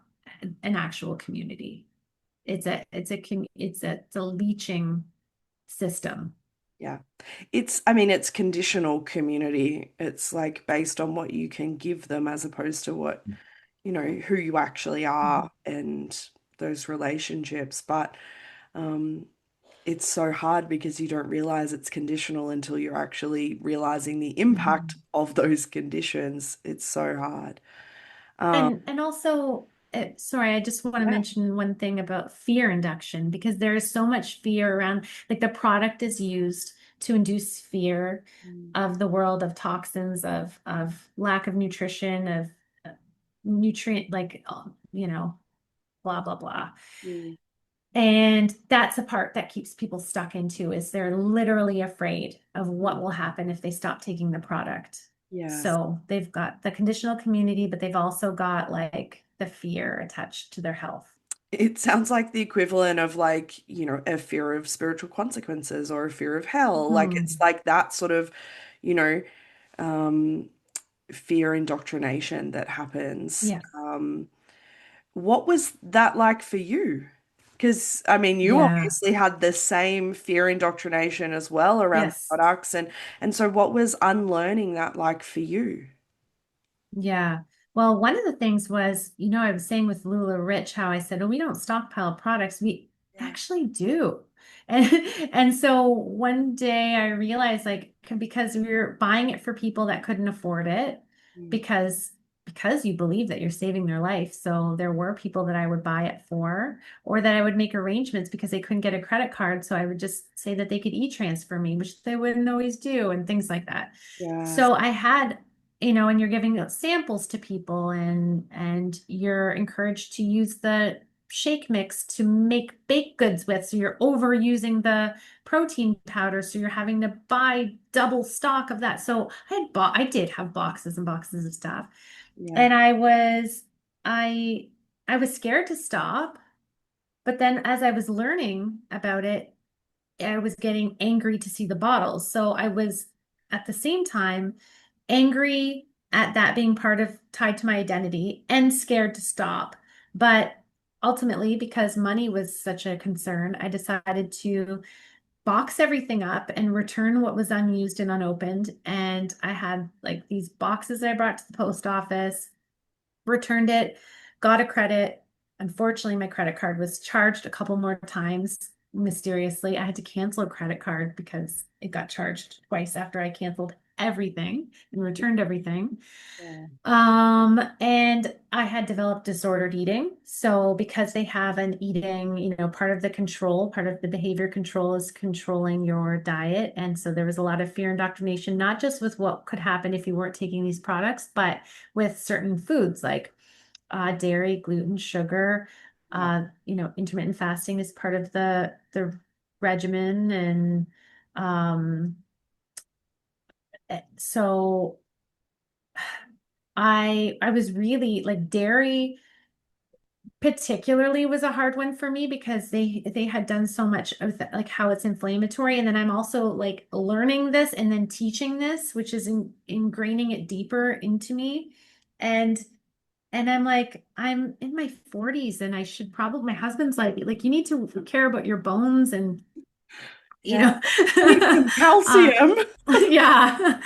an actual community. It's a leeching system. Yeah. I mean, it's conditional community. It's like based on what you can give them as opposed to what, who you actually Mhm. are and those relationships. But um, it's so hard because you don't realize it's conditional until you're actually realizing the impact Mhm. of those conditions. It's so hard. And also, sorry, I just want to Yeah. mention one thing about fear induction because there is so much fear around, like the product is used to induce fear Mm. of the world of toxins, of lack of nutrition, of nutrient, like blah blah blah. Mm. And that's a part that keeps people stuck into is they're literally afraid of what will happen if they stop taking the product. Yes. So they've got the conditional community, but they've also got like the fear attached to their health. It sounds like the equivalent of like, a fear of spiritual consequences or a fear of hell. Like it's Mhm. like that sort of, you know, um, fear indoctrination that happens. Yeah. What was that like for you? Because I mean, you Yeah. obviously had the same fear indoctrination as well around the Yes. products, and so what was unlearning that like for you? Yeah. Well, one of the things was, I was saying with Lula Rich how I said, oh, we don't stockpile products. We Yeah. actually do. And and so one day I realized like because we were buying it for people that couldn't afford it Mm. because you believe that you're saving their life. So there were people that I would buy it for or that I would make arrangements because they couldn't get a credit card. So I would just say that they could e-transfer me, which they wouldn't always do and things like that. Yes. So I had and you're giving samples to people and you're encouraged to use the shake mix to make baked goods with. So you're overusing the protein powder. So you're having to buy double stock of that. So I did have boxes and boxes of stuff. Yeah. And I I was scared to stop. But then as I was learning about it, I was getting angry to see the bottles. So I was at the same time angry at that being part of tied to my identity and scared to stop. But ultimately, because money was such a concern, I decided to box everything up and return what was unused and unopened. And I had like these boxes I brought to the post office, returned it, got a credit. Unfortunately, my credit card was charged a couple more times mysteriously. I had to cancel a credit card because it got charged twice after I canceled everything and returned everything. Yeah. And I had developed disordered eating. So because they have an eating, part of the control, part of the behavior control is controlling your diet. And so there was a lot of fear indoctrination, not just with what could happen if you weren't taking these products, but with certain foods like dairy, gluten, sugar. Yeah. Intermittent fasting is part of the regimen. And so I was really like dairy. particularly was a hard one for me because they had done so much of like how it's inflammatory, and then I'm also like learning this and then teaching this, which is ingraining it deeper into me. And I'm like, I'm in my 40s and I should probably, my husband's like you need to care about your bones and you Yeah. know. Need some uh, calcium. yeah.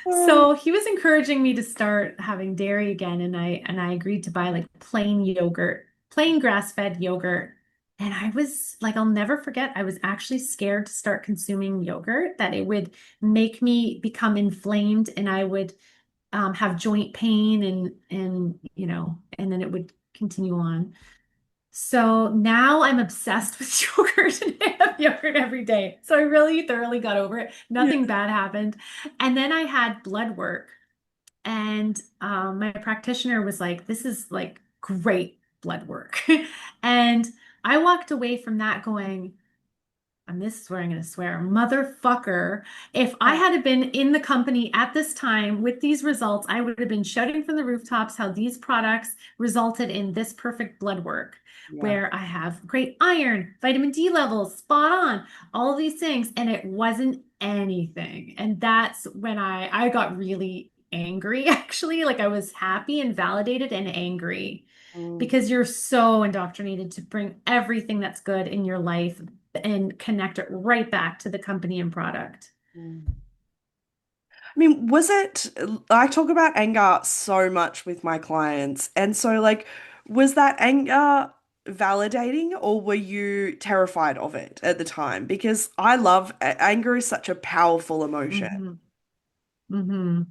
Oh, So he was encouraging me to start having dairy again, and I agreed to buy like plain yogurt, plain grass-fed yogurt. And I was like, I'll never forget, I was actually scared to start consuming yogurt, that it would make me become inflamed and I would have joint pain and you know, and then it would continue on. So now I'm obsessed with yogurt and I have yogurt every day. So I really thoroughly got over it. yeah. Nothing bad happened. And then I had blood work, and my practitioner was like, this is like great blood work. And I walked away from that going, and this is where I'm going to swear, motherfucker. If I had been in the company at this time with these results, I would have been shouting from the rooftops how these products resulted in this perfect blood work, Yeah. where I have great iron, vitamin D levels, spot on, all of these things, and it wasn't anything. And that's when I got really angry, actually. Like I was happy and validated and angry Mm, because you're so indoctrinated to bring everything that's good in your life and connect it right back to the company and product. mm. I mean, was it, I talk about anger so much with my clients. And so, like, was that anger validating or were you terrified of it at the time? Because I love anger is such a powerful emotion. Hmm. Hmm.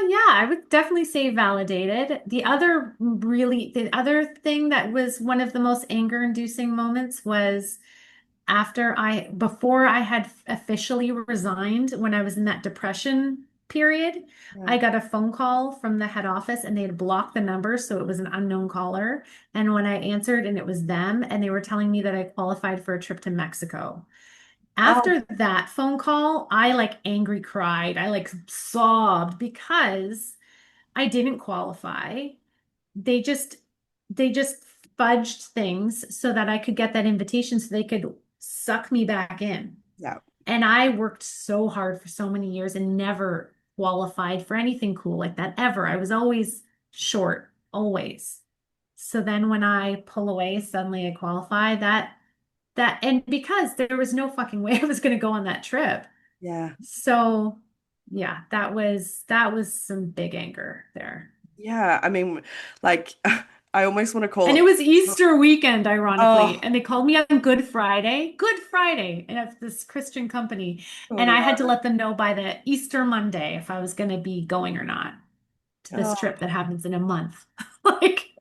Yeah, I would definitely say validated. The other thing that was one of the most anger-inducing moments was before I had officially resigned, when I was in that depression period, Yeah. I got a phone call from the head office and they had blocked the number, so it was an unknown caller. And when I answered and it was them, and they were telling me that I qualified for a trip to Mexico. Oh, After that phone call, I like angry cried. I like sobbed because I didn't qualify. They just they just fudged things so that I could get that invitation so they could suck me back in. yeah. And I worked so hard for so many years and never qualified for anything cool like that ever. I was always short, always. So then when I pull away, suddenly I qualify. And because there was no fucking way I was going to go on that trip. Yeah. So yeah, that was some big anger there. Yeah. I mean, like, I almost want to And call it it. was Easter weekend, ironically. Oh, And they called me on Good Friday, and it's this Christian company. oh And I had to no. let them know by the Easter Monday if I was going to be going or not to this Oh, trip that happens in a month. Like,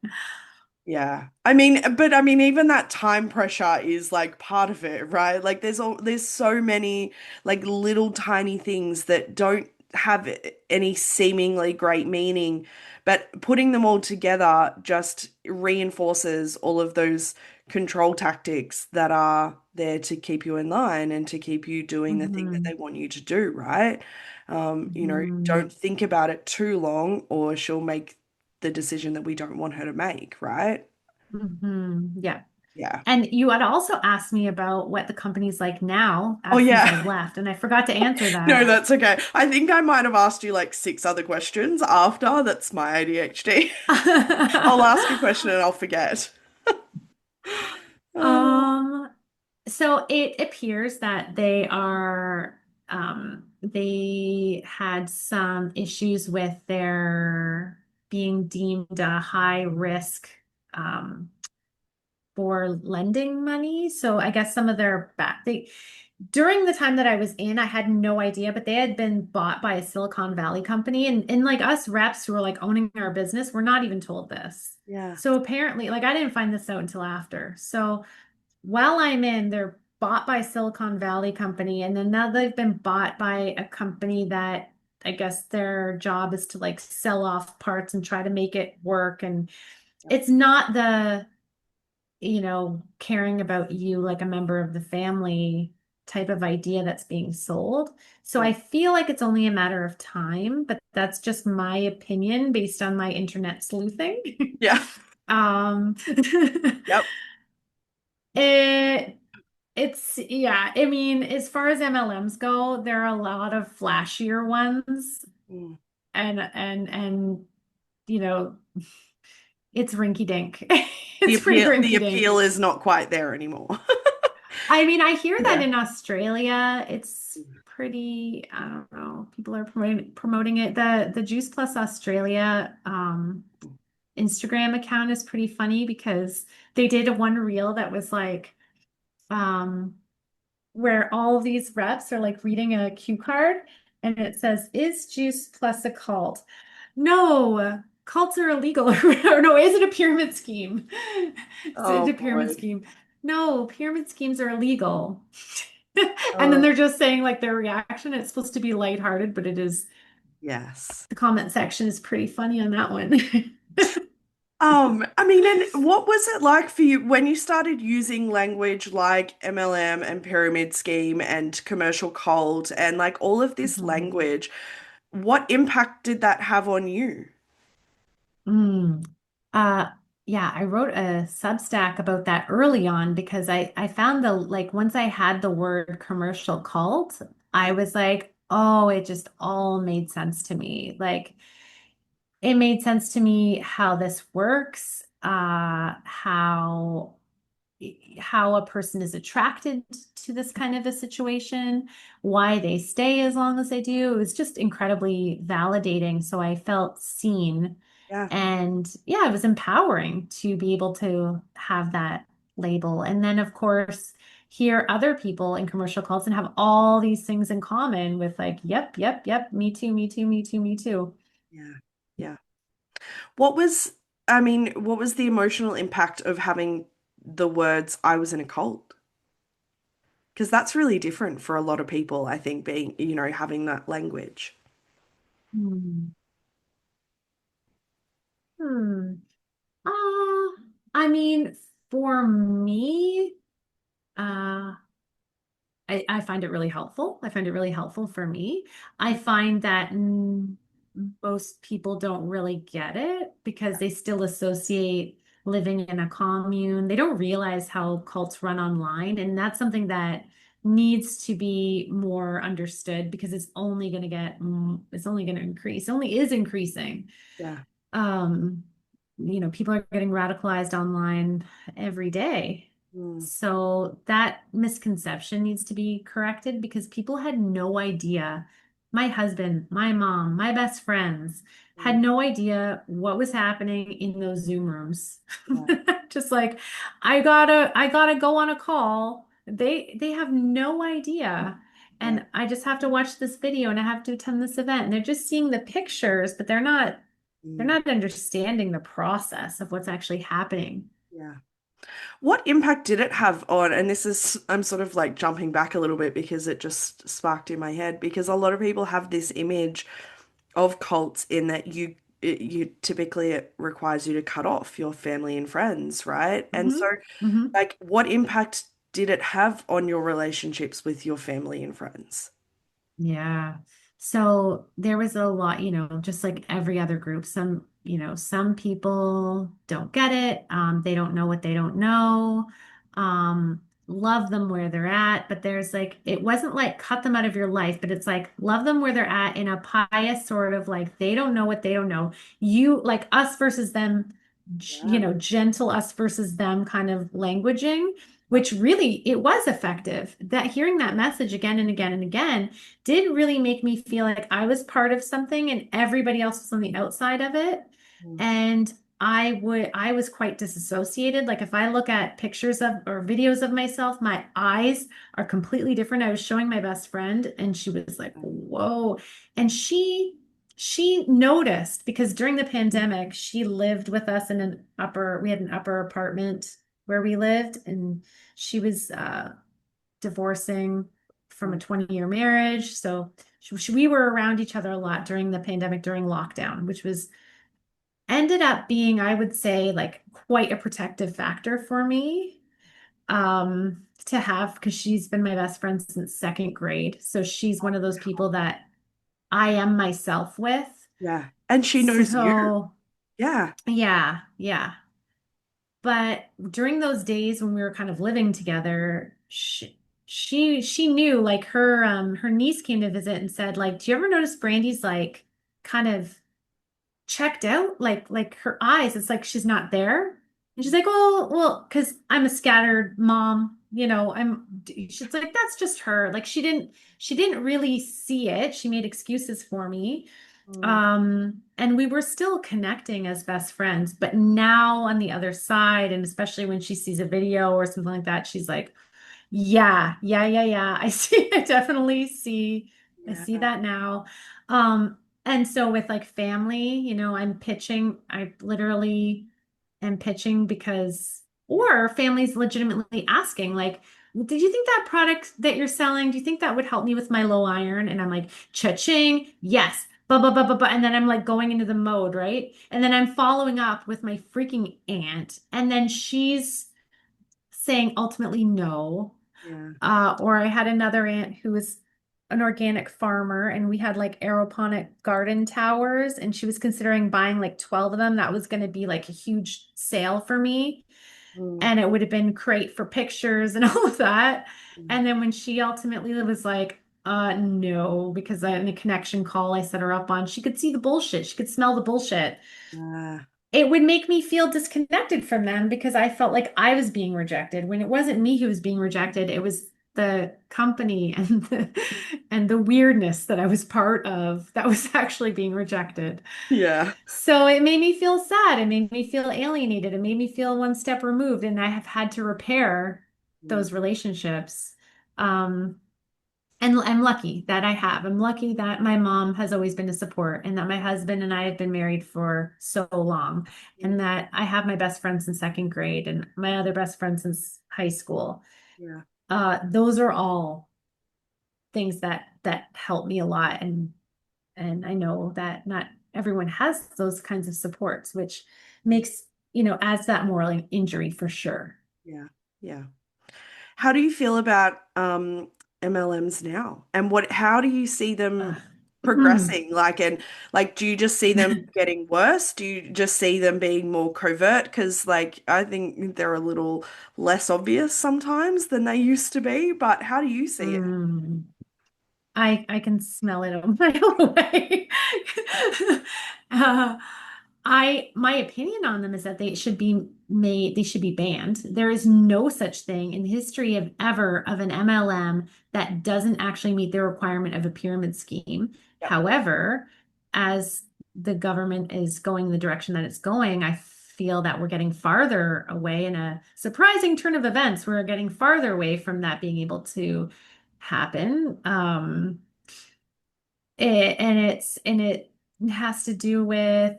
yeah. I mean, even that time pressure is like part of it, right? Like there's so many like little tiny things that don't have any seemingly great meaning, but putting them all together just reinforces all of those control tactics that are there to keep you in line and to keep you doing the thing that they mhm, want you to do, right? mhm, Don't think about it too long or she'll make the decision that we don't want her to make, right? yeah. Yeah. And you had also asked me about what the company's like now Oh, since yeah. I've left, and I forgot to answer No, that. that's okay. I think I might have asked you like six other questions after. That's my ADHD. I'll ask a question and I'll forget. Oh, Um, so it appears that they had some issues with their being deemed a high risk, um, for lending money. So I guess some of their during the time that I was in, I had no idea, but they had been bought by a Silicon Valley company. And like us reps who are like owning our business, we're not even told this. yeah. So apparently, like I didn't find this out until after. So while I'm in, they're bought by Silicon Valley company, and then now they've been bought by a company that I guess their job is to like sell off parts and try to make it work. And it's not the, caring about you like a member of the family type of idea that's being sold. So Yeah. I feel like it's only a matter of time, but that's just my opinion based on my internet sleuthing. Yeah. Um, Yep. it it's yeah, I mean, as far as MLMs go, there are a lot of flashier ones Mm. and you know, it's rinky dink. The It's pretty the rinky dink. appeal is not quite there anymore. I mean, I hear that Yeah. in Australia, it's pretty, I don't know, people are promoting it. The Juice Plus Australia Instagram account is pretty funny because they did a one reel that was like um where all of these reps are like reading a cue card and it says, "Is Juice Plus a cult?" No, cults are illegal. Or no, is it a pyramid scheme? Is it Oh a pyramid boy. scheme? No, pyramid schemes are illegal. And then Oh, they're just saying like their reaction, it's supposed to be lighthearted, but it is, yes. the comment section is pretty funny on that one. I mean, and what was it like for you when you started using language like MLM and pyramid scheme and commercial cult and like all of this Mhm. language? What impact did that have on you? Mm. Uh, yeah, I wrote a Substack about that early on because I found the like once I had the word commercial cult, I was like, oh, it just all made sense to me. Like it made sense to me how this works, how a person is attracted to this kind of a situation, why they stay as long as they do. It was just incredibly validating. So I felt seen. Yeah, And yeah, it was empowering to be able to have that label. And then, of course, hear other people in commercial cults and have all these things in common with like, yep, yep, yep, me too, me too, me too, me too. yeah, yeah. What was, I mean, what was the emotional impact of having the words "I was in a cult"? Because that's really different for a lot of people, I think, being, having that language. Hmm. Hmm. I mean, for me, uh, I find it really helpful. I find it really helpful for me. I find that most people don't really get it because they still associate living in a commune. They don't realize how cults run online. And that's something that needs to be more understood because it's only going to it's only going to increase. It only is increasing. Yeah. um, people are getting radicalized online every day. Mm, So that misconception needs to be corrected because people had no idea. My husband, my mom, my best friends had mm, no idea what was happening in those Zoom rooms. yeah, Just like, I gotta go on a call. They have no idea. yeah. And I just have to watch this video and I have to attend this event. And they're just seeing the pictures, but they're Mm, not understanding the process of what's actually happening. yeah. What impact did it have on, and this is, I'm sort of like jumping back a little bit because it just sparked in my head, because a lot of people have this image of cults in that you typically it requires you to cut off your family and friends, right? And Hmm. so, Hmm. like, what impact did it have on your relationships with your family and friends? Yeah. So there was a lot, just like every other group, some people don't get it. They don't know what they don't know. Love them where they're at, but there's like, it wasn't like cut them out of your life, but it's like love them where they're at in a pious sort of like, they don't know what they don't know. You like us versus them, Yeah. gentle us versus them kind of languaging, which really it was effective. That hearing that message again and again and again did really make me feel like I was part of something and everybody else was on the outside of it. Mm, And I was quite disassociated. Like if I look at pictures of or videos of myself, my eyes are completely different. I was showing my best friend and she was like, whoa. And she noticed because during the pandemic, she lived with us in we had an upper apartment where we lived, and she was divorcing from a mm, 20-year marriage. So we were around each other a lot during the pandemic, during lockdown, which was ended up being, I would say, like quite a protective factor for me to have because she's been my best friend since second grade. So she's one of those people that I am myself with. yeah. And she knows you. So Yeah. yeah, yeah. But during those days when we were kind of living together, she knew, like, her niece came to visit and said, like, do you ever notice Brandy's like kind of checked out, like her eyes, it's like she's not there. And she's like, oh, well, because I'm a scattered mom, she's like, that's just her. Like, she didn't really see it. She made excuses for me. Mm, And we were still connecting as best friends, but now on the other side, and especially when she sees a video or something like that, she's like, yeah, yeah, yeah, yeah. I see, I see yeah. that now. Um, and so with like family, I literally am pitching because, Yeah. or families legitimately asking, like, did you think that product that you're selling, do you think that would help me with my low iron? And I'm like, cha-ching, yes, blah, blah, blah, blah, blah. And then I'm like going into the mode, right? And then I'm following up with my freaking aunt. And then she's saying ultimately no. Yeah. Or I had another aunt who was an organic farmer, and we had like aeroponic garden towers, and she was considering buying like 12 of them. That was going to be like a huge sale for me. Mm, And it would have been great for pictures and all of that. mm, And then when she ultimately was like, no, because in a connection call I set her up on, she could see the bullshit. She could smell the bullshit. yeah. It would make me feel disconnected from them because I felt like I was being rejected when it wasn't me who was being rejected. It was the company and the weirdness that I was part of that was actually being rejected. Yeah. So it made me feel sad. It made me feel alienated. It made me feel one step removed, and I have had to repair Mm, those relationships. Um, and I'm lucky that I have. I'm lucky that my mom has always been a support, and that my husband and I have been married for so long, mm, and that I have my best friend since second grade and my other best friend since high school. yeah. Those are all things that help me a lot, and I know that not everyone has those kinds of supports, which makes, adds that moral injury for sure. Yeah. Yeah. How do you feel about MLMs now? And how do you see them Ugh. progressing? Like, do you just see them getting worse? Do you just see them being more covert? Because like I think they're a little less obvious sometimes than they used to be, but how do you see it? Mm. I can smell it a mile away. Uh, my opinion on them is that they should be banned. There is no such thing in the history of ever of an MLM that doesn't actually meet the requirement of a pyramid scheme. Yep. However, as the government is going the direction that it's going, I feel that we're getting farther away in a surprising turn of events. We're getting farther away from that being able to happen. And it has to do with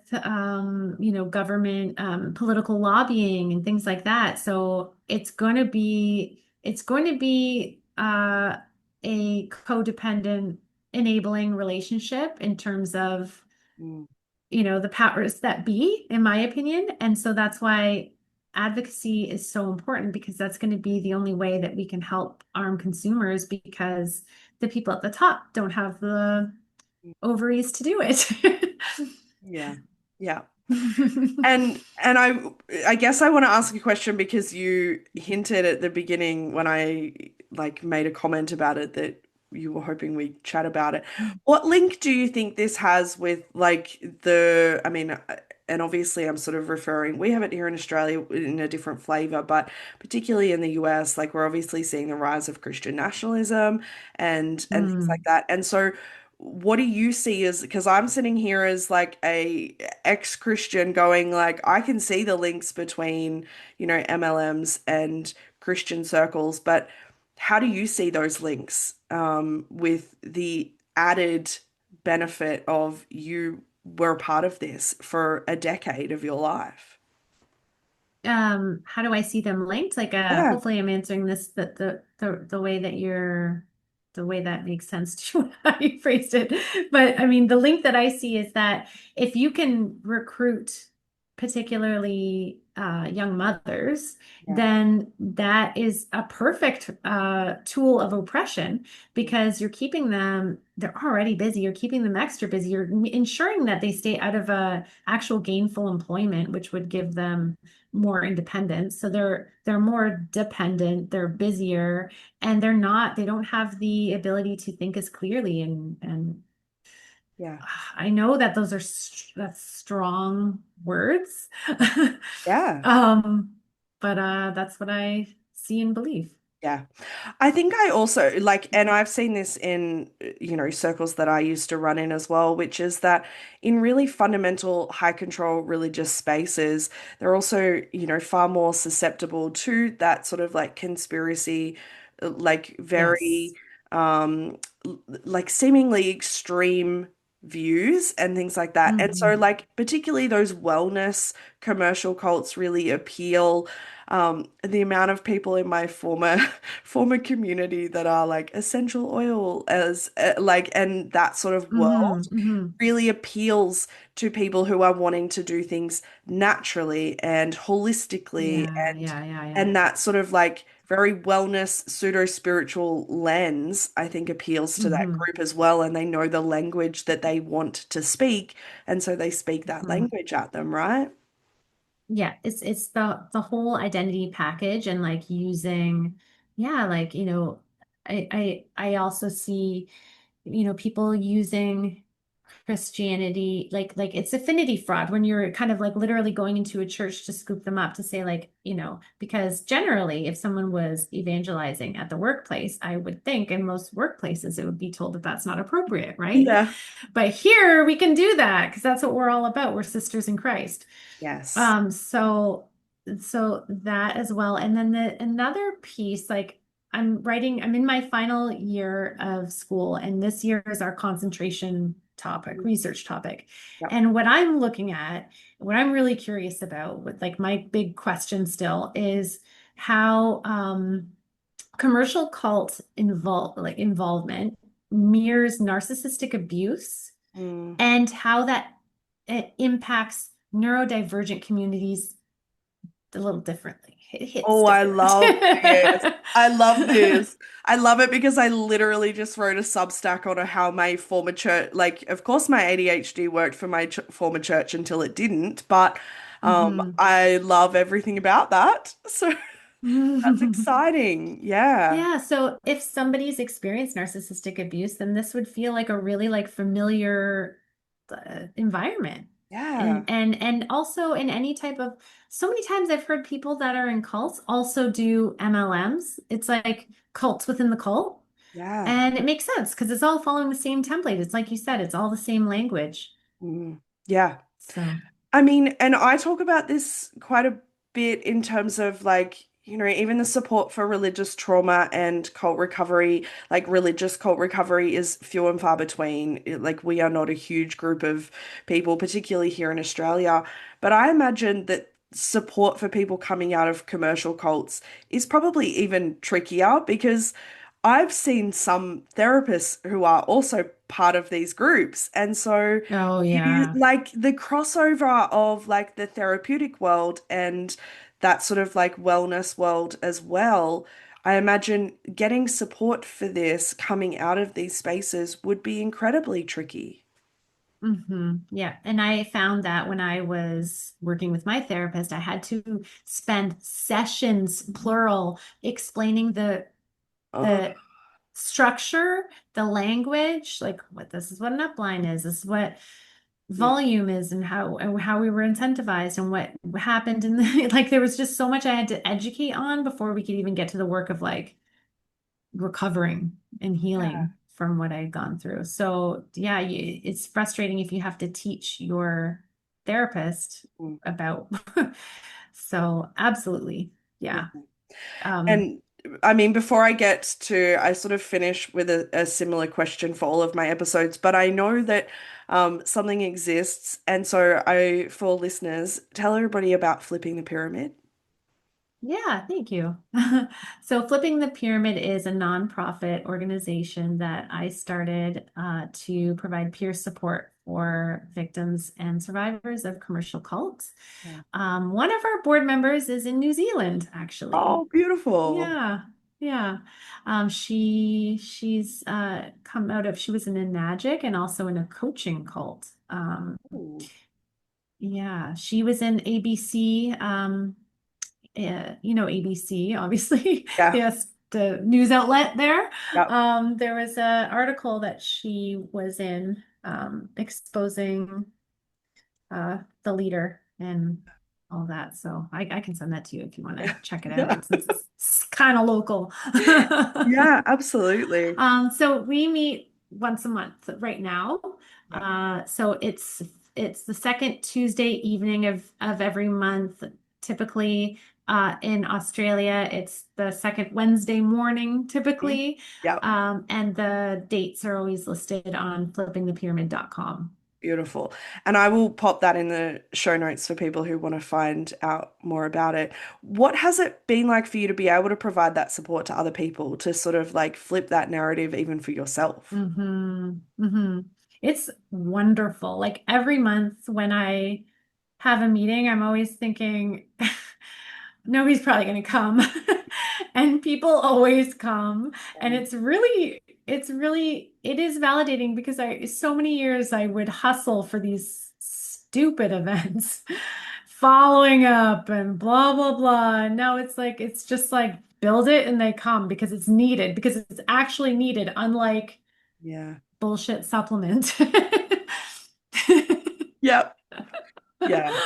government political lobbying and things like that. So it's going to be a codependent enabling relationship in terms of Mm, the powers that be, in my opinion. And so that's why advocacy is so important, because that's going to be the only way that we can help arm consumers, because the people at the top don't have the mm, ovaries to do it. yeah. Yeah. And I guess I want to ask a question because you hinted at the beginning when I like made a comment about it that you were hoping we'd chat about it. What link do you think this has with like I mean, and obviously I'm sort of referring, we have it here in Australia in a different flavor, but particularly in the US, like we're obviously seeing the rise of Christian nationalism and things like Mm, that. And so what do you see as, because I'm sitting here as like a ex-Christian going like I can see the links between, MLMs and Christian circles, but how do you see those links with the added benefit of you were a part of this for a decade of your life? how do I see them linked? Like, Yeah. hopefully I'm answering this the way that the way that makes sense to how you phrased it. But I mean, the link that I see is that if you can recruit particularly young mothers, Yeah. then that is a perfect tool of oppression, because you're keeping them, they're already busy, you're keeping them extra busy, you're ensuring that they stay out of actual gainful employment, which would give them more independent. So they're more dependent, they're busier, and they don't have the ability to think as clearly and Yeah. I know that that's strong words. Yeah. Um, but that's what I see and believe. Yeah. I think I also like, and I've seen this in, circles that I used to run in as well, which is that in really fundamental, high control religious spaces, they're also, far more susceptible to that sort of like conspiracy, like very, Yes. like seemingly extreme views and things like that. And so, Hmm. like, particularly those wellness commercial cults really appeal. The amount of people in my former community that are like essential oil as like and that sort of Hmm. world Hmm. really appeals to people who are wanting to do things naturally and holistically Yeah, and yeah, yeah, yeah. and that sort of like very wellness pseudo spiritual lens I think appeals to that Hmm. group as well, and they know the language that they want to speak, and so they speak that Hmm. language at them, right? Yeah, it's the whole identity package and like using, yeah, like, I also see, people using Christianity, like it's affinity fraud when you're kind of like literally going into a church to scoop them up to say like, because generally if someone was evangelizing at the workplace, I would think in most workplaces it would be told that that's not appropriate, right? Yeah. But here we can do that because that's what we're all about. We're sisters in Christ. Yes. So that as well. And then another piece, like I'm in my final year of school, and this year is our concentration topic, research topic. Yep. And what I'm looking at, what I'm really curious about, with like my big question still is how commercial cult involvement mirrors narcissistic abuse Mm. and how that it impacts neurodivergent communities a little differently. It hits Oh, I different. love this. I love this. I love it because I literally just wrote a Substack on how my former church, like, of course, my ADHD worked for my ch former church until it didn't, but Hmm. I love everything about that. So that's exciting. Yeah. Yeah, so if somebody's experienced narcissistic abuse, then this would feel like a really like familiar environment. Yeah. And also in any type of so many times I've heard people that are in cults also do MLMs. It's like cults within the cult. Yeah. And it makes sense because it's all following the same template. It's like you said, it's all the same language. Mm. Yeah. So, I mean, and I talk about this quite a bit in terms of like, even the support for religious trauma and cult recovery, like religious cult recovery is few and far between. Like, we are not a huge group of people, particularly here in Australia. But I imagine that support for people coming out of commercial cults is probably even trickier because I've seen some therapists who are also part of these groups. And so oh you yeah. like the crossover of like the therapeutic world and that sort of like wellness world as well. I imagine getting support for this coming out of these spaces would be incredibly tricky. Yeah. And I found that when I was working with my therapist, I had to spend sessions, plural, explaining Oh, the structure, the language, like what this is what an upline is, this is what yeah, volume is and how we were incentivized and what happened in the like there was just so much I had to educate on before we could even get to the work of like recovering and yeah. healing from what I'd gone through. So yeah, it's frustrating if you have to teach your therapist Mm, about. So absolutely. yeah. Yeah. Um, And I mean, before I get to, I sort of finish with a similar question for all of my episodes, but I know that something exists. And so for listeners, tell everybody about flipping the pyramid. yeah, thank you. So Flipping the Pyramid is a nonprofit organization that I started to provide peer support for victims and survivors of commercial cults. Yeah. One of our board members is in New Zealand, actually. Oh, beautiful. Yeah, yeah. She's come out of she was in a magic and also in a coaching cult. Ooh. Yeah, she was in ABC. ABC, obviously, Yeah. yes, the news outlet there. Yep. There was an article that she was in exposing the leader and all that. So I can send that to you if you want to check it Yeah. out since it's kind of local. Yeah, absolutely. So we meet once a month right now. Yep. So it's the second Tuesday evening of every month. Typically, in Australia, it's the second Wednesday morning, Mhm. typically. Yep. And the dates are always listed on flippingthepyramid.com. Beautiful. And I will pop that in the show notes for people who want to find out more about it. What has it been like for you to be able to provide that support to other people to sort of like flip that narrative even for yourself? It's wonderful. Like every month when I have a meeting, I'm always thinking, nobody's probably going to come. And people always come. And it is validating because so many years I would hustle for these stupid events, following up and blah, blah, blah. And now it's just like build it and they come because it's needed, because it's actually needed, unlike Yeah. bullshit supplement. Yep. Yeah.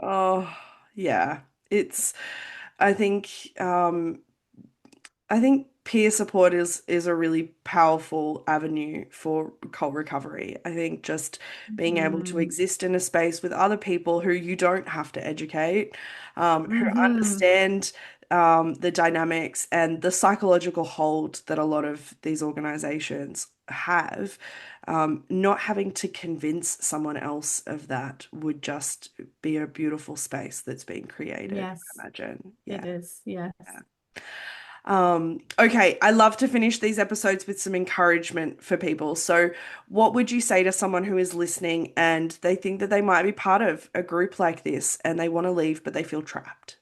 Oh, yeah. It's, I think, I think peer support is a really powerful avenue for cult recovery. I think just being able to Mm. exist in a space with other people who you don't have to educate, who Hmm. understand the dynamics and the psychological hold that a lot of these organizations have, not having to convince someone else of that would just be a beautiful space that's being created, I Yes, imagine. it Yeah. is. Yes. Okay, I love to finish these episodes with some encouragement for people. So, what would you say to someone who is listening and they think that they might be part of a group like this and they want to leave, but they feel trapped?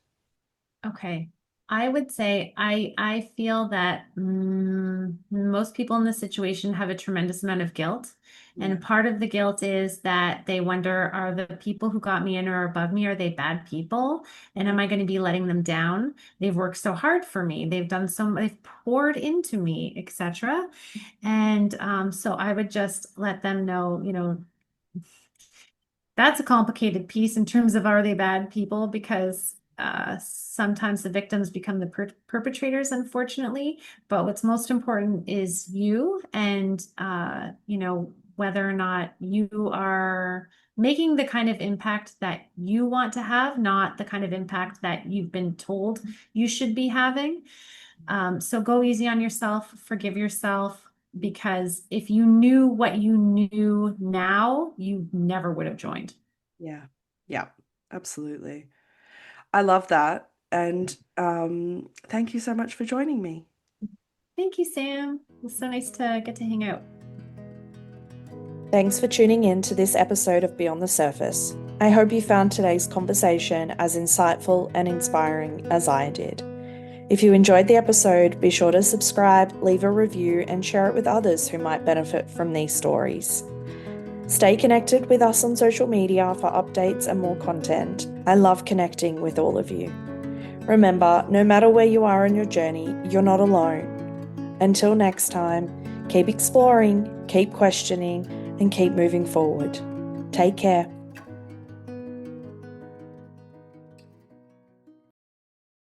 Okay. I would say I feel that most people in this situation have a tremendous amount of guilt. Yeah. And part of the guilt is that they wonder, are the people who got me in or above me, are they bad people? And Mm. am I going to be letting them down? They've worked so hard for me. They've poured into me, etc. And so I would just let them know, that's a complicated piece in terms of are they bad people, because sometimes the victims become the perpetrators, unfortunately. But what's most important is you and whether or not you are making the kind of impact that you want to have, not the kind of impact that you've been told you should be having. So go easy on yourself, forgive yourself, because if you knew what you knew now, you never would have joined. Yeah. Yeah, absolutely. I love that. And thank you so much for joining me. Thank you, Sam. It was so nice to get to hang out. Thanks for tuning in to this episode of Beyond the Surface. I hope you found today's conversation as insightful and inspiring as I did. If you enjoyed the episode, be sure to subscribe, leave a review, and share it with others who might benefit from these stories. Stay connected with us on social media for updates and more content. I love connecting with all of you. Remember, no matter where you are in your journey, you're not alone. Until next time, keep exploring, keep questioning, and keep moving forward. Take care.